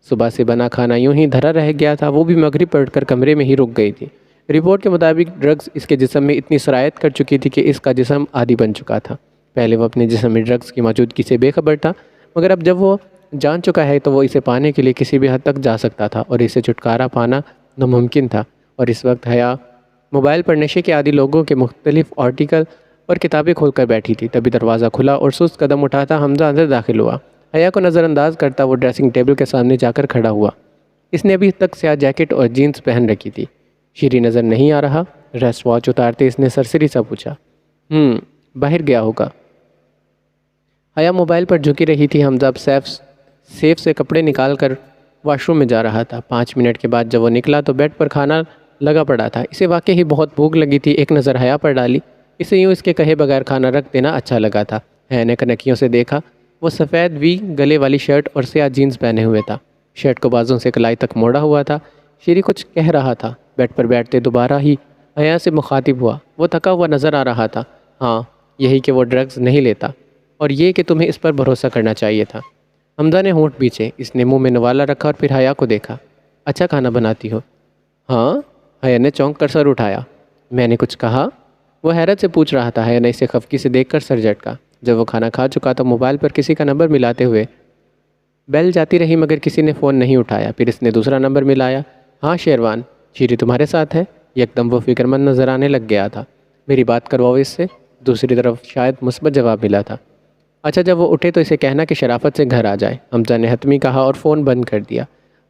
[SPEAKER 1] صبح سے بنا کھانا یوں ہی دھرا رہ گیا تھا۔ وہ بھی مغرب پڑھ کر کمرے میں ہی رک گئی تھی۔ رپورٹ کے مطابق ڈرگز اس کے جسم میں اتنی سرایت کر چکی تھی کہ اس کا جسم عادی بن چکا تھا۔ پہلے وہ اپنے جسم میں ڈرگز کی موجودگی سے بے خبر تھا مگر اب جب وہ جان چکا ہے تو وہ اسے پانے کے لیے کسی بھی حد تک جا سکتا تھا اور اسے چھٹکارا پانا ناممکن تھا۔ اور اس وقت حیا موبائل پر نشے کے عادی لوگوں کے مختلف آرٹیکل اور کتابیں کھول کر بیٹھی تھی۔ تبھی دروازہ کھلا اور سست قدم اٹھاتا حمزہ اندر داخل ہوا۔ حیا کو نظر انداز کرتا وہ ڈریسنگ ٹیبل کے سامنے جا کر کھڑا ہوا۔ اس نے ابھی تک سیاہ جیکٹ اور جینز پہن رکھی تھی۔ شیری نظر نہیں آ رہا؟ ریسٹ واچ اتارتے اس نے سرسری سا پوچھا۔ باہر گیا ہوگا۔ حیا موبائل پر جھکی رہی تھی۔ حمزہ اب سیف سے کپڑے نکال کر واش روم میں جا رہا تھا۔ 5 منٹ کے بعد جب وہ نکلا تو بیڈ پر کھانا لگا پڑا تھا۔ اسے واقعی ہی بہت بھوک لگی تھی۔ ایک نظر حیا پر ڈالی۔ اسے یوں اس کے کہے بغیر کھانا رکھ دینا اچھا لگا تھا۔ حیا نے کنکیوں سے دیکھا۔ وہ سفید وی گلے والی شرٹ اور سیاہ جینز پہنے ہوئے تھا۔ شرٹ کو بازوں سے کلائی تک موڑا ہوا تھا۔ شیری کچھ کہہ رہا تھا۔ بیڈ پر بیٹھتے دوبارہ ہی حیا سے مخاطب ہوا۔ وہ تھکا ہوا نظر آ رہا تھا۔ ہاں، یہی کہ وہ ڈرگز نہیں لیتا، اور یہ کہ تمہیں اس پر بھروسہ کرنا چاہیے تھا۔ حمزہ نے ہونٹ بیچے۔ اس نے منہ میں نوالا رکھا اور پھر حیا کو دیکھا۔ اچھا کھانا بناتی ہو؟ ہاں، حیا نے چونک کر سر اٹھایا۔ میں نے کچھ کہا؟ وہ حیرت سے پوچھ رہا تھا۔ حیا نے اسے خفگی سے دیکھ کر سر جھٹکا۔ جب وہ کھانا کھا چکا تو موبائل پر کسی کا نمبر ملاتے ہوئے بیل جاتی رہی مگر کسی نے فون نہیں اٹھایا۔ پھر اس نے دوسرا نمبر ملایا۔ ہاں شیروان، شیری تمہارے ساتھ ہے؟ یکدم وہ فکر مند نظر آنے لگ گیا تھا۔ میری بات کرواؤ اس سے۔ دوسری طرف شاید مثبت جواب ملا تھا۔ اچھا، جب وہ اٹھے تو اسے کہنا کہ شرافت سے گھر آ جائے۔ حمزہ نے حتمی کہا اور فون بند کر دیا۔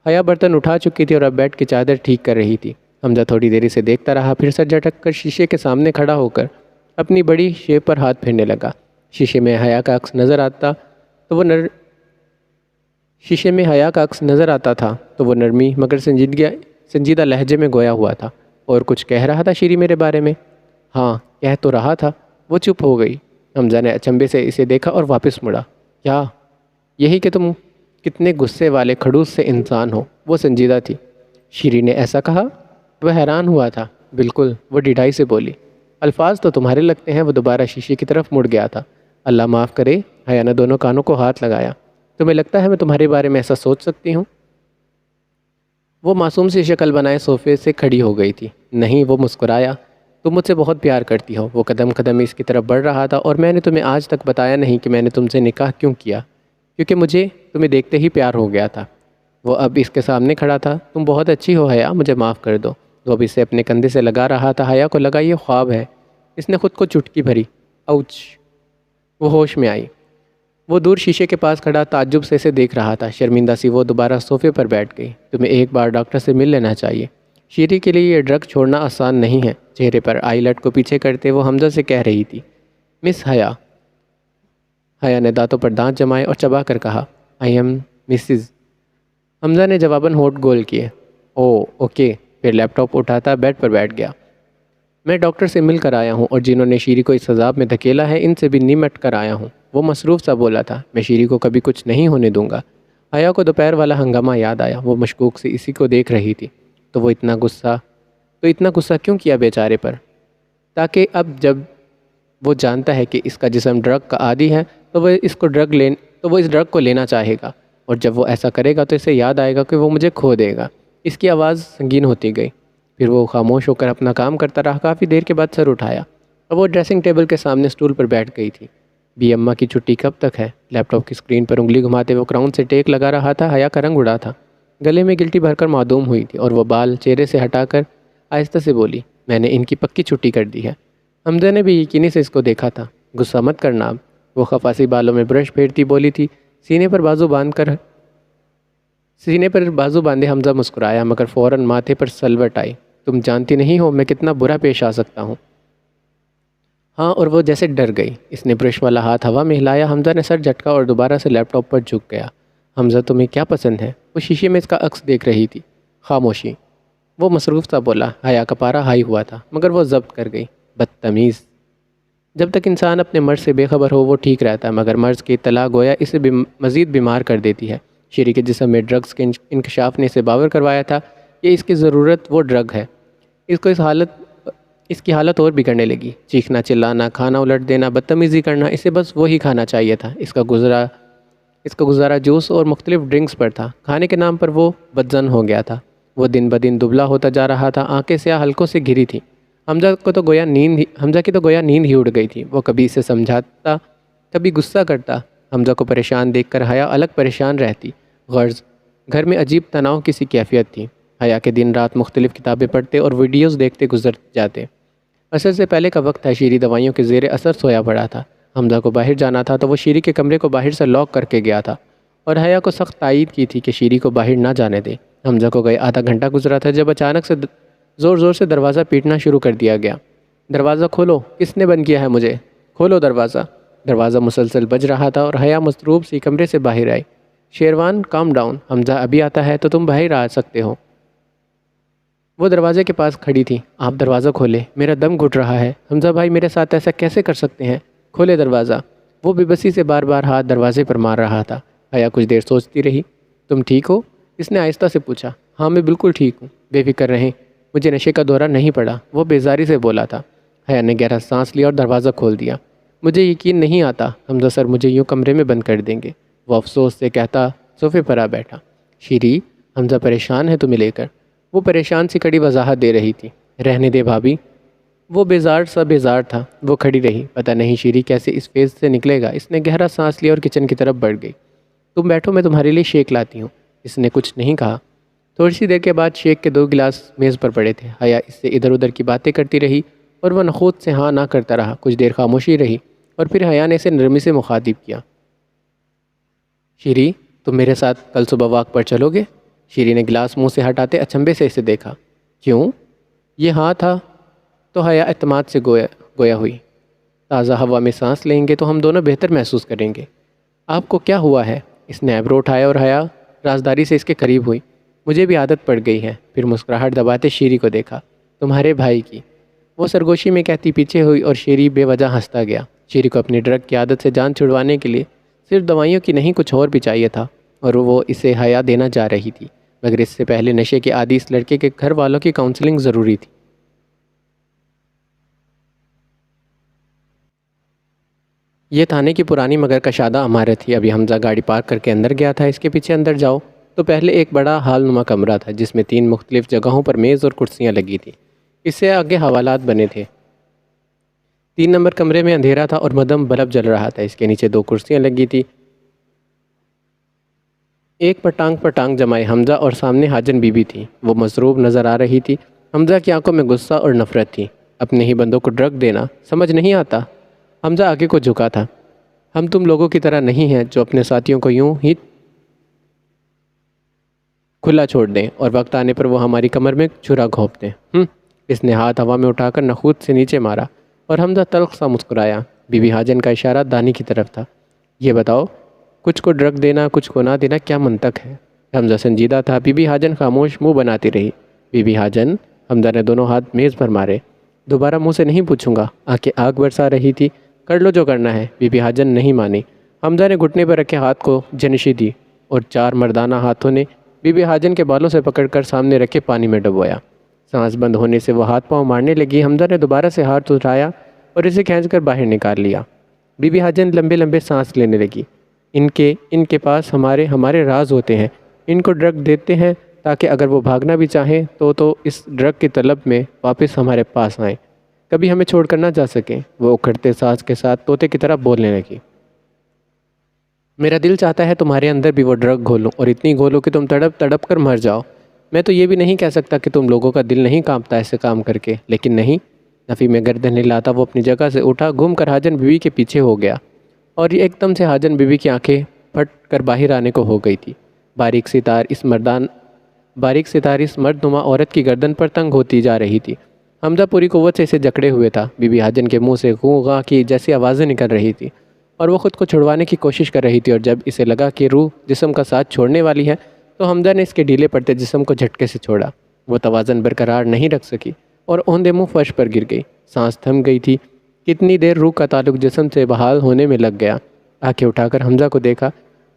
[SPEAKER 1] حیا برتن اٹھا چکی تھی اور اب بیڈ کی چادر ٹھیک کر رہی تھی۔ حمزہ تھوڑی دیر اسے دیکھتا رہا، پھر سر جھٹک کر شیشے کے سامنے کھڑا ہو کر اپنی بڑی شیپ پر ہاتھ پھیرنے لگا۔ شیشے میں حیا کا عکس نظر آتا تھا تو وہ نرمی مگر سنجیدہ لہجے میں گویا ہوا تھا۔ اور کچھ کہہ رہا تھا شیری میرے بارے میں؟ ہاں، کہہ تو رہا تھا۔ وہ چپ ہو گئی۔ حمزہ نے اچنبے سے اسے دیکھا اور واپس مڑا۔ کیا؟ یہی کہ تم کتنے غصے والے کھڑوس سے انسان ہو۔ وہ سنجیدہ تھی۔ شیری نے ایسا کہا؟ وہ حیران ہوا تھا۔ بالکل، وہ ڈھیٹائی سے بولی۔ الفاظ تو تمہارے لگتے ہیں۔ وہ دوبارہ شیشے کی طرف مڑ گیا تھا۔ اللہ معاف کرے۔ حیا نے دونوں کانوں کو ہاتھ لگایا۔ تمہیں لگتا ہے میں تمہارے بارے میں ایسا سوچ سکتی ہوں؟ وہ معصوم سی شکل بنائے صوفے سے کھڑی ہو گئی تھی۔ نہیں، وہ مسکرایا۔ تم مجھ سے بہت پیار کرتی ہو۔ وہ قدم قدم اس کی طرف بڑھ رہا تھا۔ اور میں نے تمہیں آج تک بتایا نہیں کہ میں نے تم سے نکاح کیوں کیا، کیونکہ مجھے تمہیں دیکھتے ہی پیار ہو گیا تھا۔ وہ اب اس کے سامنے کھڑا تھا۔ تم بہت اچھی ہو حیا، مجھے معاف کر دو۔ وہ اب اسے اپنے کندھے سے لگا رہا تھا۔ حیا کو لگا یہ خواب ہے۔ اس نے خود کو چٹکی بھری۔ اوچ! وہ ہوش میں آئی۔ وہ دور شیشے کے پاس کھڑا تعجب سے اسے دیکھ رہا تھا۔ شرمندہ سی وہ دوبارہ صوفے پر بیٹھ گئی۔ تمہیں ایک بار ڈاکٹر سے مل لینا چاہیے۔ شیری کے لیے یہ ڈرگ چھوڑنا آسان نہیں ہے۔ چہرے پر آئی لٹ کو پیچھے کرتے وہ حمزہ سے کہہ رہی تھی۔ مس حیا۔ حیا نے دانتوں پر دانت جمائے اور چبا کر کہا، آئی ایم مسز۔ حمزہ نے جواباً ہونٹ گول کیے۔ اوکے۔ پھر لیپ ٹاپ اٹھاتا بیڈ پر بیٹھ گیا۔ میں ڈاکٹر سے مل کر آیا ہوں، اور جنہوں نے شیری کو اس عذاب میں دھکیلا ہے ان سے بھی نمٹ کر آیا ہوں۔ وہ مصروف سا بولا تھا۔ میں شیری کو کبھی کچھ نہیں ہونے دوں گا۔ حیا کو دوپہر والا ہنگامہ یاد آیا۔ وہ مشکوک سے اسی کو دیکھ رہی تھی۔ تو اتنا غصہ کیوں کیا بیچارے پر؟ تاکہ اب جب وہ جانتا ہے کہ اس کا جسم ڈرگ کا عادی ہے تو وہ اس ڈرگ کو لینا چاہے گا، اور جب وہ ایسا کرے گا تو اسے یاد آئے گا کہ وہ مجھے کھو دے گا۔ اس کی آواز سنگین ہوتی گئی۔ پھر وہ خاموش ہو کر اپنا کام کرتا رہا۔ کافی دیر کے بعد سر اٹھایا اور وہ ڈریسنگ ٹیبل کے سامنے اسٹول پر بیٹھ گئی تھی۔ بی اماں کی چھٹی کب تک ہے؟ لیپ ٹاپ کی اسکرین پر انگلی گھماتے وہ کراؤن سے ٹیک لگا رہا تھا۔ حیا کا رنگ اڑا تھا۔ گلے میں گلٹی بھر کر معدوم ہوئی تھی، اور وہ بال چہرے سے ہٹا کر آہستہ سے بولی، میں نے ان کی پکی چھٹی کر دی ہے۔ حمزہ نے بھی یقینی سے اس کو دیکھا تھا۔ غصہ مت کرنا اب۔ وہ خفاسی بالوں میں برش پھیرتی بولی تھی۔ سینے پر بازو باندھے حمزہ مسکرایا، مگر فوراً ماتھے پر سلوٹ آئی۔ تم جانتی نہیں ہو میں کتنا برا پیش آ سکتا ہوں۔ ہاں، اور وہ جیسے ڈر گئی۔ اس نے برش والا ہاتھ ہوا میں ہلایا۔ حمزہ نے سر جھٹکا اور دوبارہ سے لیپ ٹاپ پر جھک گیا۔ حمزہ تمہیں کیا پسند ہے؟ وہ شیشے میں اس کا عکس دیکھ رہی تھی۔ خاموشی۔ وہ مصروف سا بولا۔ حیا کا پارا ہائی ہوا تھا، مگر وہ ضبط کر گئی۔ بدتمیز۔ جب تک انسان اپنے مرض سے بے خبر ہو وہ ٹھیک رہتا ہے، مگر مرض کی اطلاع گویا اسے مزید بیمار کر دیتی ہے۔ شیری کے جسم میں ڈرگز کے انکشاف نے اسے باور کروایا تھا کہ اس کی ضرورت وہ ڈرگ ہے۔ اس کی حالت اور بگڑنے لگی۔ چیخنا، چلانا، کھانا الٹ دینا، بدتمیزی کرنا، اسے بس وہی کھانا چاہیے تھا۔ اس کا گزارا جوس اور مختلف ڈرنکس پر تھا۔ کھانے کے نام پر وہ بدظن ہو گیا تھا۔ وہ دن بدن دبلا ہوتا جا رہا تھا۔ آنکھیں سیاہ حلقوں سے گھری تھیں۔ حمزہ کی تو گویا نیند ہی اڑ گئی تھی۔ وہ کبھی اسے سمجھاتا، کبھی غصہ کرتا۔ حمزہ کو پریشان دیکھ کر حیا الگ پریشان رہتی۔ غرض گھر میں عجیب تناؤ کی سی کیفیت تھی۔ حیا کے دن رات مختلف کتابیں پڑھتے اور ویڈیوز دیکھتے گزر جاتے۔ عصر سے پہلے کا وقت تھا۔ شیری دوائیوں کے زیر اثر سویا پڑا تھا۔ حمزہ کو باہر جانا تھا تو وہ شیری کے کمرے کو باہر سے لاک کر کے گیا تھا، اور حیا کو سخت تائید کی تھی کہ شیری کو باہر نہ جانے دے۔ حمزہ کو گئے آدھا گھنٹہ گزرا تھا جب اچانک سے زور زور سے دروازہ پیٹنا شروع کر دیا گیا۔ دروازہ کھولو، کس نے بند کیا ہے مجھے؟ کھولو دروازہ۔ دروازہ مسلسل بج رہا تھا اور حیا مضطرب سی کمرے سے باہر آئی۔ شیروان کام ڈاؤن، حمزہ ابھی آتا ہے تو تم باہر آ سکتے ہو۔ وہ دروازے کے پاس کھڑی تھی۔ آپ دروازہ کھولے، میرا دم گھٹ رہا ہے۔ حمزہ بھائی میرے ساتھ ایسا کیسے کر سکتے ہیں؟ کھولے دروازہ۔ وہ بے بسی سے بار بار ہاتھ دروازے پر مار رہا تھا۔ حیا کچھ دیر سوچتی رہی۔ تم ٹھیک ہو؟ اس نے آہستہ سے پوچھا۔ ہاں میں بالکل ٹھیک ہوں، بے فکر رہیں، مجھے نشے کا دورہ نہیں پڑا، وہ بیزاری سے بولا تھا۔ حیا نے گہرا سانس لیا اور دروازہ کھول دیا۔ مجھے یقین نہیں آتا حمزہ سر مجھے یوں کمرے میں بند کر دیں گے، وہ افسوس سے کہتا صوفے پر آ بیٹھا۔ شیری، حمزہ پریشان ہے تمہیں لے کر، وہ پریشان سی کڑی وضاحت دے رہی تھی۔ رہنے دے بھابھی، وہ بیزار تھا۔ وہ کھڑی رہی، پتہ نہیں شیری کیسے اس فیز سے نکلے گا۔ اس نے گہرا سانس لیا اور کچن کی طرف بڑھ گئی۔ تم بیٹھو، میں تمہارے لیے شیک لاتی ہوں۔ اس نے کچھ نہیں کہا۔ تھوڑی سی دیر کے بعد شیک کے 2 گلاس میز پر پڑے تھے۔ حیا اس سے ادھر ادھر کی باتیں کرتی رہی اور وہ نخوت سے ہاں نہ کرتا رہا۔ کچھ دیر خاموشی رہی اور پھر حیا نے اسے نرمی سے مخاطب کیا۔ شیری، تم میرے ساتھ کل صبح واک پر چلو گے؟ شیری نے گلاس منہ سے ہٹاتے اچنبھے سے اسے دیکھا۔ کیوں؟ یہ ہاں تھا تو حیا اعتماد سے گویا ہوئی۔ تازہ ہوا میں سانس لیں گے تو ہم دونوں بہتر محسوس کریں گے۔ آپ کو کیا ہوا ہے؟ اس نے ایبرو اٹھایا اور حیا رازداری سے اس کے قریب ہوئی۔ مجھے بھی عادت پڑ گئی ہے۔ پھر مسکراہٹ دباتے شیری کو دیکھا۔ تمہارے بھائی کی، وہ سرگوشی میں کہتی پیچھے ہوئی اور شیری بے وجہ ہنستا گیا۔ شیری کو اپنی ڈرگ کی عادت سے جان چھڑوانے کے لیے صرف دوائیوں کی نہیں کچھ اور بھی چاہیے تھا اور وہ اسے حیا دینا جا رہی تھی، مگر اس سے پہلے نشے کے عادی اس لڑکے کے گھر والوں کی کاؤنسلنگ ضروری تھی۔ یہ تھانے کی پرانی مگر کشادہ عمارت تھی۔ ابھی حمزہ گاڑی پارک کر کے اندر گیا تھا۔ اس کے پیچھے اندر جاؤ تو پہلے ایک بڑا ہال نما کمرہ تھا جس میں 3 مختلف جگہوں پر میز اور کرسیاں لگی تھیں۔ اس سے آگے حوالات بنے تھے۔ 3 نمبر کمرے میں اندھیرا تھا اور مدھم بلب جل رہا تھا۔ اس کے نیچے 2 کرسیاں لگی تھیں، ایک پر ٹانگ جمائے حمزہ اور سامنے حاجن بی بی تھی۔ وہ مضروب نظر آ رہی تھی۔ حمزہ کی آنکھوں میں غصہ اور نفرت تھی۔ اپنے ہی بندوں کو ڈرگ دینا سمجھ نہیں آتا؟ حمزہ آگے کو جھکا تھا۔ ہم تم لوگوں کی طرح نہیں ہیں جو اپنے ساتھیوں کو یوں ہی کھلا چھوڑ دیں اور وقت آنے پر وہ ہماری کمر میں چھرا گھونپ دیں۔ اس نے ہاتھ ہوا میں اٹھا کر نخوت سے نیچے مارا اور حمزہ تلخ سا مسکرایا۔ بی بی حاجن کا اشارہ دانی کی طرف تھا۔ یہ بتاؤ، کچھ کو ڈرگ دینا کچھ کو نہ دینا کیا منطق ہے؟ حمزہ سنجیدہ تھا۔ بی بی حاجن خاموش منہ بناتی رہی۔ بی بی حاجن، حمزہ نے دونوں ہاتھ میز پر مارے۔ دوبارہ منہ سے نہیں پوچھوں گا۔ آنکھیں آگ برسا رہی تھی۔ کر لو جو کرنا ہے۔ بی بی حاجن نہیں مانی۔ حمزہ نے گھٹنے پر رکھے ہاتھ کو جنشی دی اور 4 مردانہ ہاتھوں نے بی بی حاجن کے بالوں سے پکڑ کر سامنے رکھے پانی میں ڈبویا۔ سانس بند ہونے سے وہ ہاتھ پاؤں مارنے لگی۔ حمزہ نے دوبارہ سے ہاتھ اٹھایا اور اسے کھینچ کر باہر نکال لیا۔ بی بی حاجن لمبے لمبے سانس لینے لگی۔ ان کے پاس ہمارے راز ہوتے ہیں۔ ان کو ڈرگ دیتے ہیں تاکہ اگر وہ بھاگنا بھی چاہیں تو اس ڈرگ کی طلب میں واپس ہمارے پاس آئیں، کبھی ہمیں چھوڑ کر نہ جا سکیں۔ وہ اکھڑتے سانس کے ساتھ طوطے کی طرح بولنے لگی۔ میرا دل چاہتا ہے تمہارے اندر بھی وہ ڈرگ گھولوں اور اتنی گھولوں کہ تم تڑپ تڑپ کر مر جاؤ۔ میں تو یہ بھی نہیں کہہ سکتا کہ تم لوگوں کا دل نہیں کانپتا ایسے کام کر کے، لیکن نہیں۔ نفی میں گردن ہلاتا وہ اپنی جگہ سے اٹھا، گھوم کر حاجن بیوی کے پیچھے ہو گیا اور ایک دم سے حاجن بیوی کی آنکھیں پھٹ کر باہر آنے کو ہو گئی تھی۔ باریک ستار اس مرد نما عورت کی گردن پر تنگ ہوتی جا رہی تھی۔ حمزہ پوری قوت سے اسے جکڑے ہوئے تھا۔ بی بی حاجن کے منہ سے غوں غاں کی جیسی آوازیں نکل رہی تھی اور وہ خود کو چھڑوانے کی کوشش کر رہی تھی، اور جب اسے لگا کہ روح جسم کا ساتھ چھوڑنے والی ہے تو حمزہ نے اس کے ڈھیلے پڑتے جسم کو جھٹکے سے چھوڑا۔ وہ توازن برقرار نہیں رکھ سکی اور اوندے منہ فرش پر گر گئی۔ سانس تھم گئی تھی۔ کتنی دیر روح کا تعلق جسم سے بحال ہونے میں لگ گیا۔ آنکھیں اٹھا کر حمزہ کو دیکھا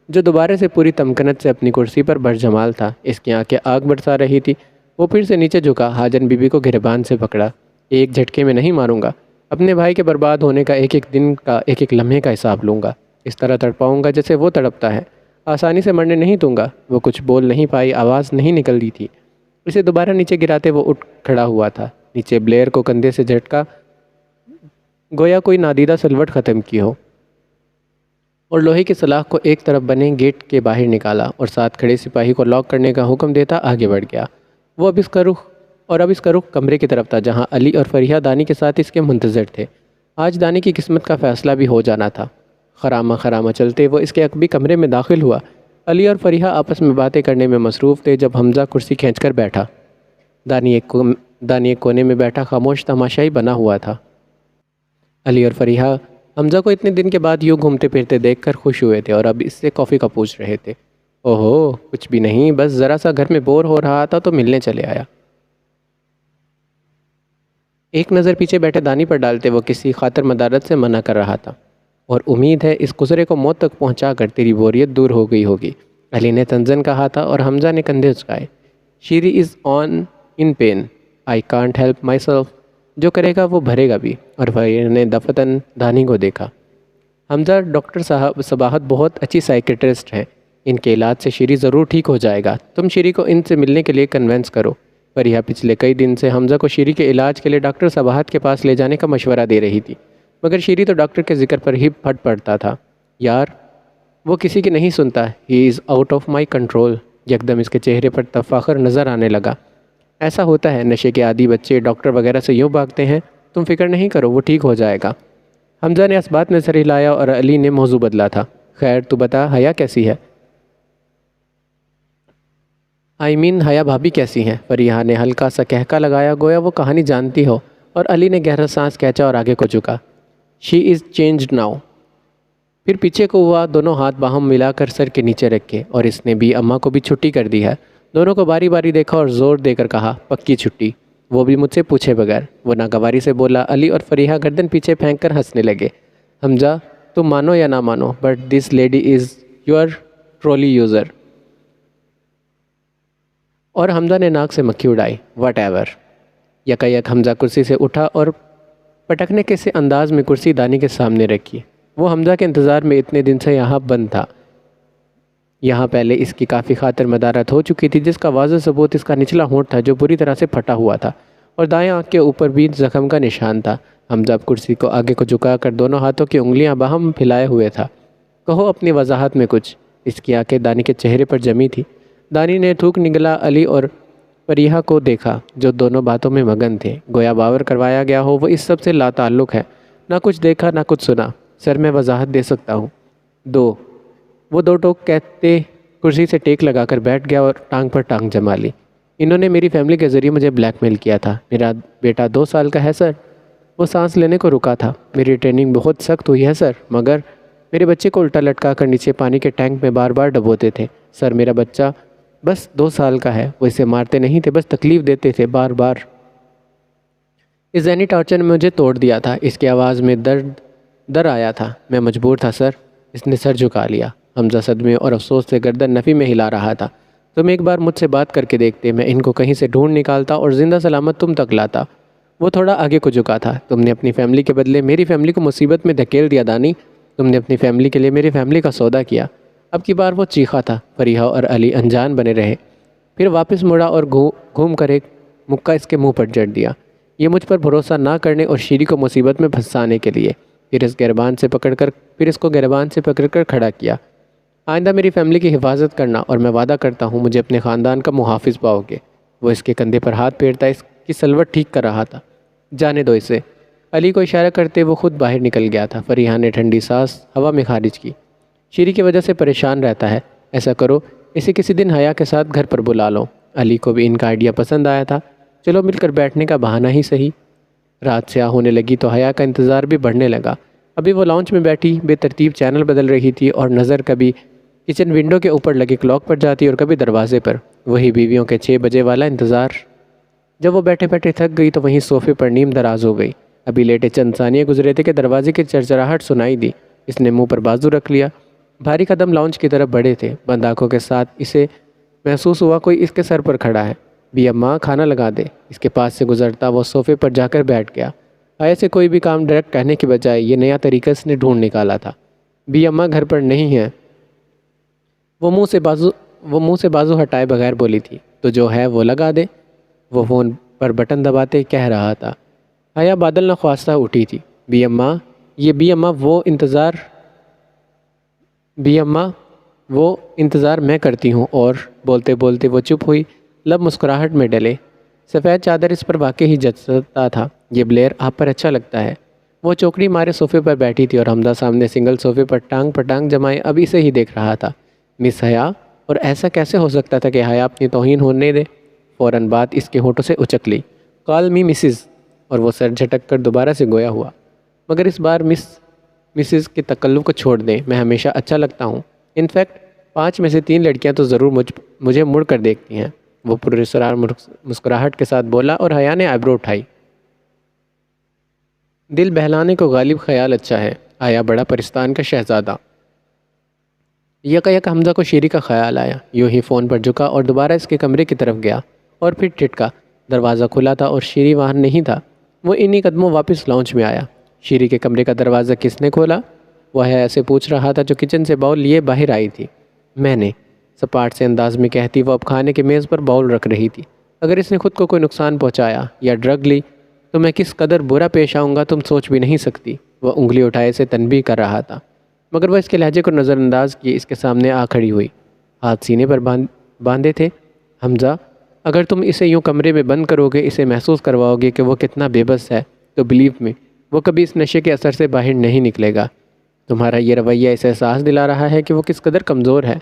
[SPEAKER 1] جو دوبارہ سے پوری تمکنت سے اپنی کرسی پر برجمال تھا۔ اس کی آنکھیں آگ برسا رہی تھی۔ وہ پھر سے نیچے جھکا، حاجن بی بی کو گریبان سے پکڑا۔ ایک جھٹکے میں نہیں ماروں گا، اپنے بھائی کے برباد ہونے کا ایک ایک دن کا ایک ایک لمحے کا حساب لوں گا۔ اس طرح تڑپاؤں گا جیسے وہ تڑپتا ہے۔ آسانی سے مرنے نہیں دوں گا۔ وہ کچھ بول نہیں پائی، آواز نہیں نکل رہی تھی۔ اسے دوبارہ نیچے گراتے وہ اٹھ کھڑا ہوا تھا۔ نیچے بلیر کو کندھے سے جھٹکا، گویا کوئی نادیدہ سلوٹ ختم کی ہو، اور لوہے کی سلاخ کو ایک طرف بنے گیٹ کے باہر نکالا اور ساتھ کھڑے سپاہی کو لاک کرنے کا حکم دیتا آگے بڑھ گیا۔ وہ اب اس کا رخ کمرے کی طرف تھا جہاں علی اور فریحہ دانی کے ساتھ اس کے منتظر تھے۔ آج دانی کی قسمت کا فیصلہ بھی ہو جانا تھا۔ خرامہ چلتے وہ اس کے عقبی کمرے میں داخل ہوا۔ علی اور فریحہ آپس میں باتیں کرنے میں مصروف تھے جب حمزہ کرسی کھینچ کر بیٹھا۔ دانی ایک کونے میں بیٹھا خاموش تماشائی بنا ہوا تھا۔ علی اور فریحہ حمزہ کو اتنے دن کے بعد یوں گھومتے پھرتے دیکھ کر خوش ہوئے تھے اور اب اس سے کافی کا پوچھ رہے تھے۔ اوہو، کچھ بھی نہیں، بس ذرا سا گھر میں بور ہو رہا تھا تو ملنے چلے آیا۔ ایک نظر پیچھے بیٹھے دانی پر ڈالتے وہ کسی خاطر مدارت سے منع کر رہا تھا۔ اور امید ہے اس گزرے کو موت تک پہنچا کر تیری بوریت دور ہو گئی ہوگی، علی نے تنزن کہا تھا اور حمزہ نے کندھے اچکائے۔ شیری از آن ان pain, I can't help my self, جو کرے گا وہ بھرے گا بھی۔ اور فریحہ نے دفتن دانی کو دیکھا۔ حمزہ، ڈاکٹر صاحب صباحت بہت اچھی سائیکٹرسٹ ہیں، ان کے علاج سے شیری ضرور ٹھیک ہو جائے گا، تم شیری کو ان سے ملنے کے لیے کنونس کرو۔ فریحہ پچھلے کئی دن سے حمزہ کو شیری کے علاج کے لیے ڈاکٹر صباحت کے پاس لے جانے کا مشورہ دے رہی تھی، مگر شیری تو ڈاکٹر کے ذکر پر ہی پھٹ پڑتا تھا۔ یار، وہ کسی کی نہیں سنتا، he is out of my control. یکدم اس کے چہرے پر تفاخر نظر آنے لگا۔ ایسا ہوتا ہے، نشے کے عادی بچے ڈاکٹر وغیرہ سے یوں بھاگتے ہیں، تم فکر نہیں کرو، وہ ٹھیک ہو جائے گا۔ حمزہ نے اس بات میں سر ہلایا اور علی نے موضوع بدلا تھا۔ خیر تو بتا، حیا کیسی ہے؟ حیا بھابھی کیسی ہیں؟ فریحہ نے ہلکا سا کہکا لگایا گویا وہ کہانی جانتی ہو، اور علی نے گہرا سانس کھینچا اور آگے کو جھکا۔ شی از چینجڈ ناؤ۔ پھر پیچھے کو ہوا، دونوں ہاتھ باہم ملا کر سر کے نیچے رکھے، اور اس نے بھی اماں کو بھی چھٹی کر دی ہے۔ دونوں کو باری باری دیکھا اور زور دے کر کہا، پکی چھٹی، وہ بھی مجھ سے پوچھے بغیر۔ وہ ناگواری سے بولا۔ علی اور فریحہ گردن پیچھے پھینک کر ہنسنے لگے۔ حمزہ، تم مانو یا نہ مانو، but this lady is your trolley user. اور حمزہ نے ناک سے مکھی اڑائی۔ What ever. یکا یک حمزہ کرسی سے اٹھا اور پٹکنے کے سے انداز میں کرسی دانی کے سامنے رکھی۔ وہ حمزہ کے انتظار میں اتنے دن سے یہاں بند تھا۔ یہاں پہلے اس کی کافی خاطر مدارت ہو چکی تھی، جس کا واضح ثبوت اس کا نچلا ہونٹ تھا جو بری طرح سے پھٹا ہوا تھا، اور دائیں آنکھ کے اوپر بھی زخم کا نشان تھا۔ حمزہ اب کرسی کو آگے کو جھکا کر دونوں ہاتھوں کی انگلیاں باہم پھیلائے ہوئے تھا۔ کہو اپنی وضاحت میں کچھ۔ اس کی آنکھیں دانی کے چہرے پر جمی تھی۔ دانی نے تھوک نگلا علی اور فریحہ کو دیکھا، جو دونوں باتوں میں مگن تھے، گویا باور کروایا گیا ہو وہ اس سب سے لا تعلق ہے۔ نہ کچھ دیکھا نہ کچھ سنا۔ سر میں وضاحت دے سکتا ہوں۔ وہ دو ٹوک کہتے کرسی سے ٹیک لگا کر بیٹھ گیا اور ٹانگ پر ٹانگ جما لی۔ انہوں نے میری فیملی کے ذریعے مجھے بلیک میل کیا تھا۔ میرا بیٹا 2 سال کا ہے سر۔ وہ سانس لینے کو رکا تھا۔ میری ٹریننگ بہت سخت ہوئی ہے سر، مگر میرے بچے کو الٹا لٹکا کر نیچے پانی کے ٹینک میں بار بار ڈبوتے تھے۔ سر میرا بچہ بس 2 سال کا ہے، وہ اسے مارتے نہیں تھے، بس تکلیف دیتے تھے بار بار۔ اس ذہنی ٹارچر نے مجھے توڑ دیا تھا۔ اس کی آواز میں در آیا تھا۔ میں مجبور تھا سر۔ اس نے سر جھکا لیا۔ حمزہ صدمے اور افسوس سے گردن نفی میں ہلا رہا تھا۔ تم ایک بار مجھ سے بات کر کے دیکھتے، میں ان کو کہیں سے ڈھونڈ نکالتا اور زندہ سلامت تم تک لاتا۔ وہ تھوڑا آگے کو جھکا تھا۔ تم نے اپنی فیملی کے بدلے میری فیملی کو مصیبت میں دھکیل دیا دانی۔ تم نے اپنی فیملی کے لیے میری فیملی کا سودا کیا۔ اب کی بار وہ چیخا تھا۔ فریحہ اور علی انجان بنے رہے۔ پھر واپس مڑا اور گھوم کر ایک مکہ اس کے منہ پر جڑ دیا، یہ مجھ پر بھروسہ نہ کرنے اور شیری کو مصیبت میں پھنسانے کے لیے۔ پھر اس کو گریبان سے پکڑ کر کھڑا کیا۔ آئندہ میری فیملی کی حفاظت کرنا، اور میں وعدہ کرتا ہوں مجھے اپنے خاندان کا محافظ پاؤ گے۔ وہ اس کے کندھے پر ہاتھ پھیرتا اس کی سلوٹ ٹھیک کر رہا تھا۔ جانے دو اسے۔ علی کو اشارہ کرتے وہ خود باہر نکل گیا تھا۔ فریحہ نے ٹھنڈی سانس ہوا میں خارج کی۔ شیری کی وجہ سے پریشان رہتا ہے، ایسا کرو اسے کسی دن حیا کے ساتھ گھر پر بلا لو۔ علی کو بھی ان کا آئیڈیا پسند آیا تھا۔ چلو مل کر بیٹھنے کا بہانہ ہی صحیح۔ رات سیاہ ہونے لگی تو حیا کا انتظار بھی بڑھنے لگا۔ ابھی وہ لاؤنج میں بیٹھی بے ترتیب چینل بدل رہی تھی، اور نظر کبھی کچن ونڈو کے اوپر لگے کلاک پر جاتی اور کبھی دروازے پر۔ وہی بیویوں کے 6 بجے والا انتظار۔ جب وہ بیٹھے بیٹھے تھک گئی تو وہیں صوفے پر نیم دراز ہو گئی۔ ابھی لیٹے چند ثانیے گزرے تھے کہ دروازے کی چرچراہٹ سنائی دی۔ اس نے منہ پر بازو رکھ لیا۔ بھاری قدم لاؤنج کی طرف بڑھے تھے۔ بند آنکھوں کے ساتھ اسے محسوس ہوا کوئی اس کے سر پر کھڑا ہے۔ بھی اماں کھانا لگا دے۔ اس کے پاس سے گزرتا وہ صوفے پر جا کر بیٹھ گیا۔ ایسے کوئی بھی کام ڈائریکٹ کہنے کی بجائے یہ نیا طریقہ اس نے ڈھونڈ نکالا تھا۔ بھی اماں گھر پر نہیں ہیں۔ وہ منہ سے بازو ہٹائے بغیر بولی تھی، تو جو ہے وہ لگا دے۔ وہ فون پر بٹن دباتے کہہ رہا تھا۔ حیا بادل نخواستہ اٹھی تھی۔ بھی اماں وہ انتظار میں کرتی ہوں۔ اور بولتے بولتے وہ چپ ہوئی، لب مسکراہٹ میں ڈلے۔ سفید چادر اس پر واقعی جچتا تھا۔ یہ بلیر آپ پر اچھا لگتا ہے۔ وہ چوکڑی مارے صوفے پر بیٹھی تھی اور حمزہ سامنے سنگل صوفے پر ٹانگ جمائے اب اسے ہی دیکھ رہا تھا۔ مس حیا، اور ایسا کیسے ہو سکتا تھا کہ حیا اپنی توہین ہونے دے؟ فوراً بات اس کے ہونٹوں سے اچک لی۔ کال می مسز، اور وہ سر جھٹک کر دوبارہ سے گویا ہوا۔ مگر اس بار مسز کے تکلف کو چھوڑ دیں، میں ہمیشہ اچھا لگتا ہوں۔ انفیکٹ 5 میں سے 3 لڑکیاں تو ضرور مجھے مڑ کر دیکھتی ہیں، وہ پراسرار مسکراہٹ کے ساتھ بولا، اور حیا نے آئیبرو اٹھائی۔ دل بہلانے کو غالب خیال اچھا ہے، آیا بڑا پرستان کا شہزادہ۔ یک حمزہ کو شیری کا خیال آیا، یوں ہی فون پر جھکا اور دوبارہ اس کے کمرے کی طرف گیا، اور پھر ٹھٹکا۔ دروازہ کھلا تھا اور شیری وہاں نہیں تھا۔ وہ انہی قدموں واپس لاؤنج میں آیا۔ شیری کے کمرے کا دروازہ کس نے کھولا؟ وہ حیا سے پوچھ رہا تھا جو کچن سے باؤل لیے باہر آئی تھی۔ میں نے، سپاٹ سے انداز میں کہتی وہ اب کھانے کے میز پر باؤل رکھ رہی تھی۔ اگر اس نے خود کو کوئی نقصان پہنچایا یا ڈرگ لی تو میں کس قدر برا پیش آؤں گا تم سوچ بھی نہیں سکتی۔ وہ انگلی اٹھائے سے تنبیہ کر رہا تھا، مگر وہ اس کے لہجے کو نظر انداز کیے اس کے سامنے آ کھڑی ہوئی، ہاتھ سینے پر باندھے تھے۔ حمزہ، اگر تم اسے یوں کمرے میں بند کرو گے، اسے محسوس کرواؤ گے کہ وہ کتنا بے بس ہے، تو بلیو می، وہ کبھی اس نشے کے اثر سے باہر نہیں نکلے گا۔ تمہارا یہ رویہ اسے احساس دلا رہا ہے کہ وہ کس قدر کمزور ہے،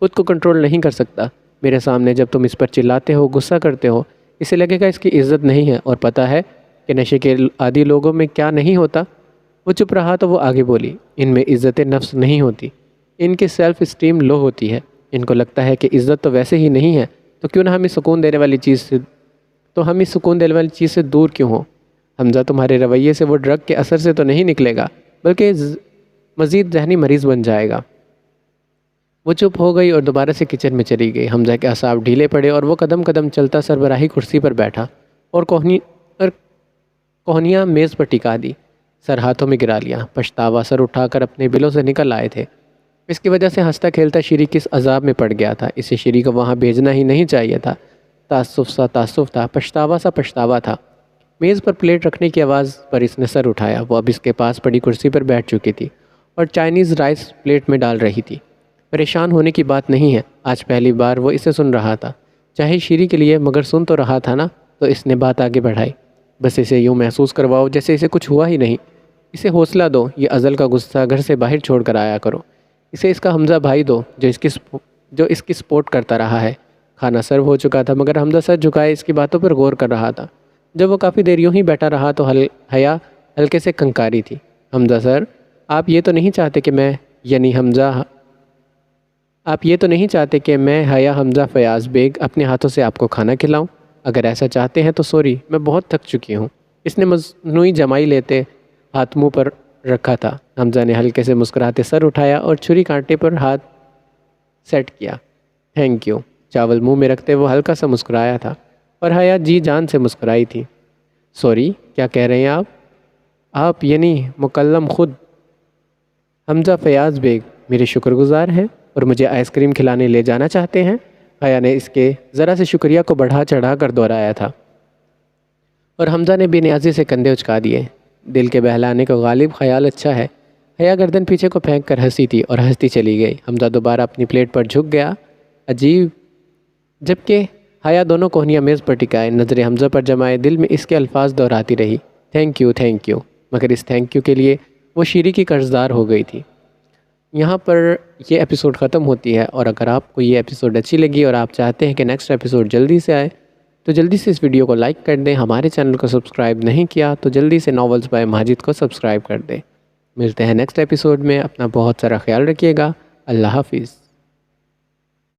[SPEAKER 1] خود کو کنٹرول نہیں کر سکتا۔ میرے سامنے جب تم اس پر چلاتے ہو، غصہ کرتے ہو، اسے لگے گا اس کی عزت نہیں ہے، اور پتہ ہے کہ نشے کے عادی لوگوں میں کیا نہیں ہوتا۔ وہ چپ رہا تو وہ آگے بولی، ان میں عزت نفس نہیں ہوتی، ان کی سیلف اسٹیم لو ہوتی ہے۔ ان کو لگتا ہے کہ عزت تو ویسے ہی نہیں ہے، تو کیوں نہ ہمیں سکون دینے والی چیز سے دور کیوں ہو؟ حمزہ، تمہارے رویے سے وہ ڈرگ کے اثر سے تو نہیں نکلے گا، بلکہ مزید ذہنی مریض بن جائے گا۔ وہ چپ ہو گئی اور دوبارہ سے کچن میں چلی گئی۔ حمزہ کے اعصاب ڈھیلے پڑے اور وہ قدم قدم چلتا سربراہی کرسی پر بیٹھا اور کوہنیاں میز پر ٹکا دی، سر ہاتھوں میں گرا لیا۔ پچھتاوا سر اٹھا کر اپنے بلوں سے نکل آئے تھے۔ اس کی وجہ سے ہنستا کھیلتا شیری کس عذاب میں پڑ گیا تھا۔ اسے شیری کو وہاں بھیجنا ہی نہیں چاہیے تھا۔ تعصف تھا، پچھتاوا تھا۔ میز پر پلیٹ رکھنے کی آواز پر اس نے سر اٹھایا۔ وہ اب اس کے پاس پڑی کرسی پر بیٹھ چکی تھی اور چائنیز رائس پلیٹ میں ڈال رہی تھی۔ پریشان ہونے کی بات نہیں ہے، آج پہلی بار وہ اسے سن رہا تھا، چاہے شیری کے لیے، مگر سن تو رہا تھا نا۔ تو اس نے بات آگے بڑھائی، بس اسے یوں محسوس کرواؤ جیسے اسے کچھ ہوا ہی نہیں۔ اسے حوصلہ دو، یہ ازل کا غصہ گھر سے باہر چھوڑ کر آیا کرو۔ اسے اس کا حمزہ بھائی دو جو اس کی سپورٹ کرتا رہا ہے۔ کھانا سرو ہو چکا تھا، مگر حمزہ سر جھکائے اس کی باتوں پر غور کر رہا تھا۔ جب وہ کافی دیر یوں ہی بیٹھا رہا تو حیا ہلکے سے کنکاری تھی۔ حمزہ سر، آپ یہ تو نہیں چاہتے کہ میں حیا حمزہ فیاض بیگ اپنے ہاتھوں سے آپ کو کھانا کھلاؤں؟ اگر ایسا چاہتے ہیں تو سوری، میں بہت تھک چکی ہوں۔ اس نے مصنوعی جمائی لیتے ہاتھ منہ پر رکھا تھا۔ حمزہ نے ہلکے سے مسکراتے سر اٹھایا اور چھری کانٹے پر ہاتھ سیٹ کیا۔ Thank you. چاول منہ میں رکھتے وہ ہلکا سا مسکرایا تھا، اور حیا جی جان سے مسکرائی تھی۔ سوری، کیا کہہ رہے ہیں آپ یعنی مکلم خود حمزہ فیاض بیگ میرے شکر گزار ہیں اور مجھے آئس کریم کھلانے لے جانا چاہتے ہیں؟ حیا نے اس کے ذرا سے شکریہ کو بڑھا چڑھا کر دہرایا تھا، اور حمزہ نے بے نیازی سے کندھے اچکا دیے۔ دل کے بہلانے کو غالب خیال اچھا ہے۔ حیا گردن پیچھے کو پھینک کر ہنسی تھی اور ہنستی چلی گئی۔ حمزہ دوبارہ اپنی پلیٹ پر جھک گیا، عجیب، جبکہ حیا دونوں کوہنیاں میز پر ٹکائے نظریں حمزہ پر جمائے دل میں اس کے الفاظ دہراتی رہی، تھینک یو، مگر اس تھینک یو کے لیے وہ شیری کی قرضدار ہو گئی تھی۔ یہاں پر یہ ایپیسوڈ ختم ہوتی ہے، اور اگر آپ کو یہ ایپیسوڈ اچھی لگی اور آپ چاہتے ہیں کہ نیکسٹ ایپیسوڈ جلدی سے آئے تو جلدی سے اس ویڈیو کو لائک کر دیں۔ ہمارے چینل کو سبسکرائب نہیں کیا تو جلدی سے ناولز بائی ماجد کو سبسکرائب کر دیں۔ ملتے ہیں نیکسٹ ایپیسوڈ میں، اپنا بہت سارا خیال رکھیے گا۔ اللہ حافظ۔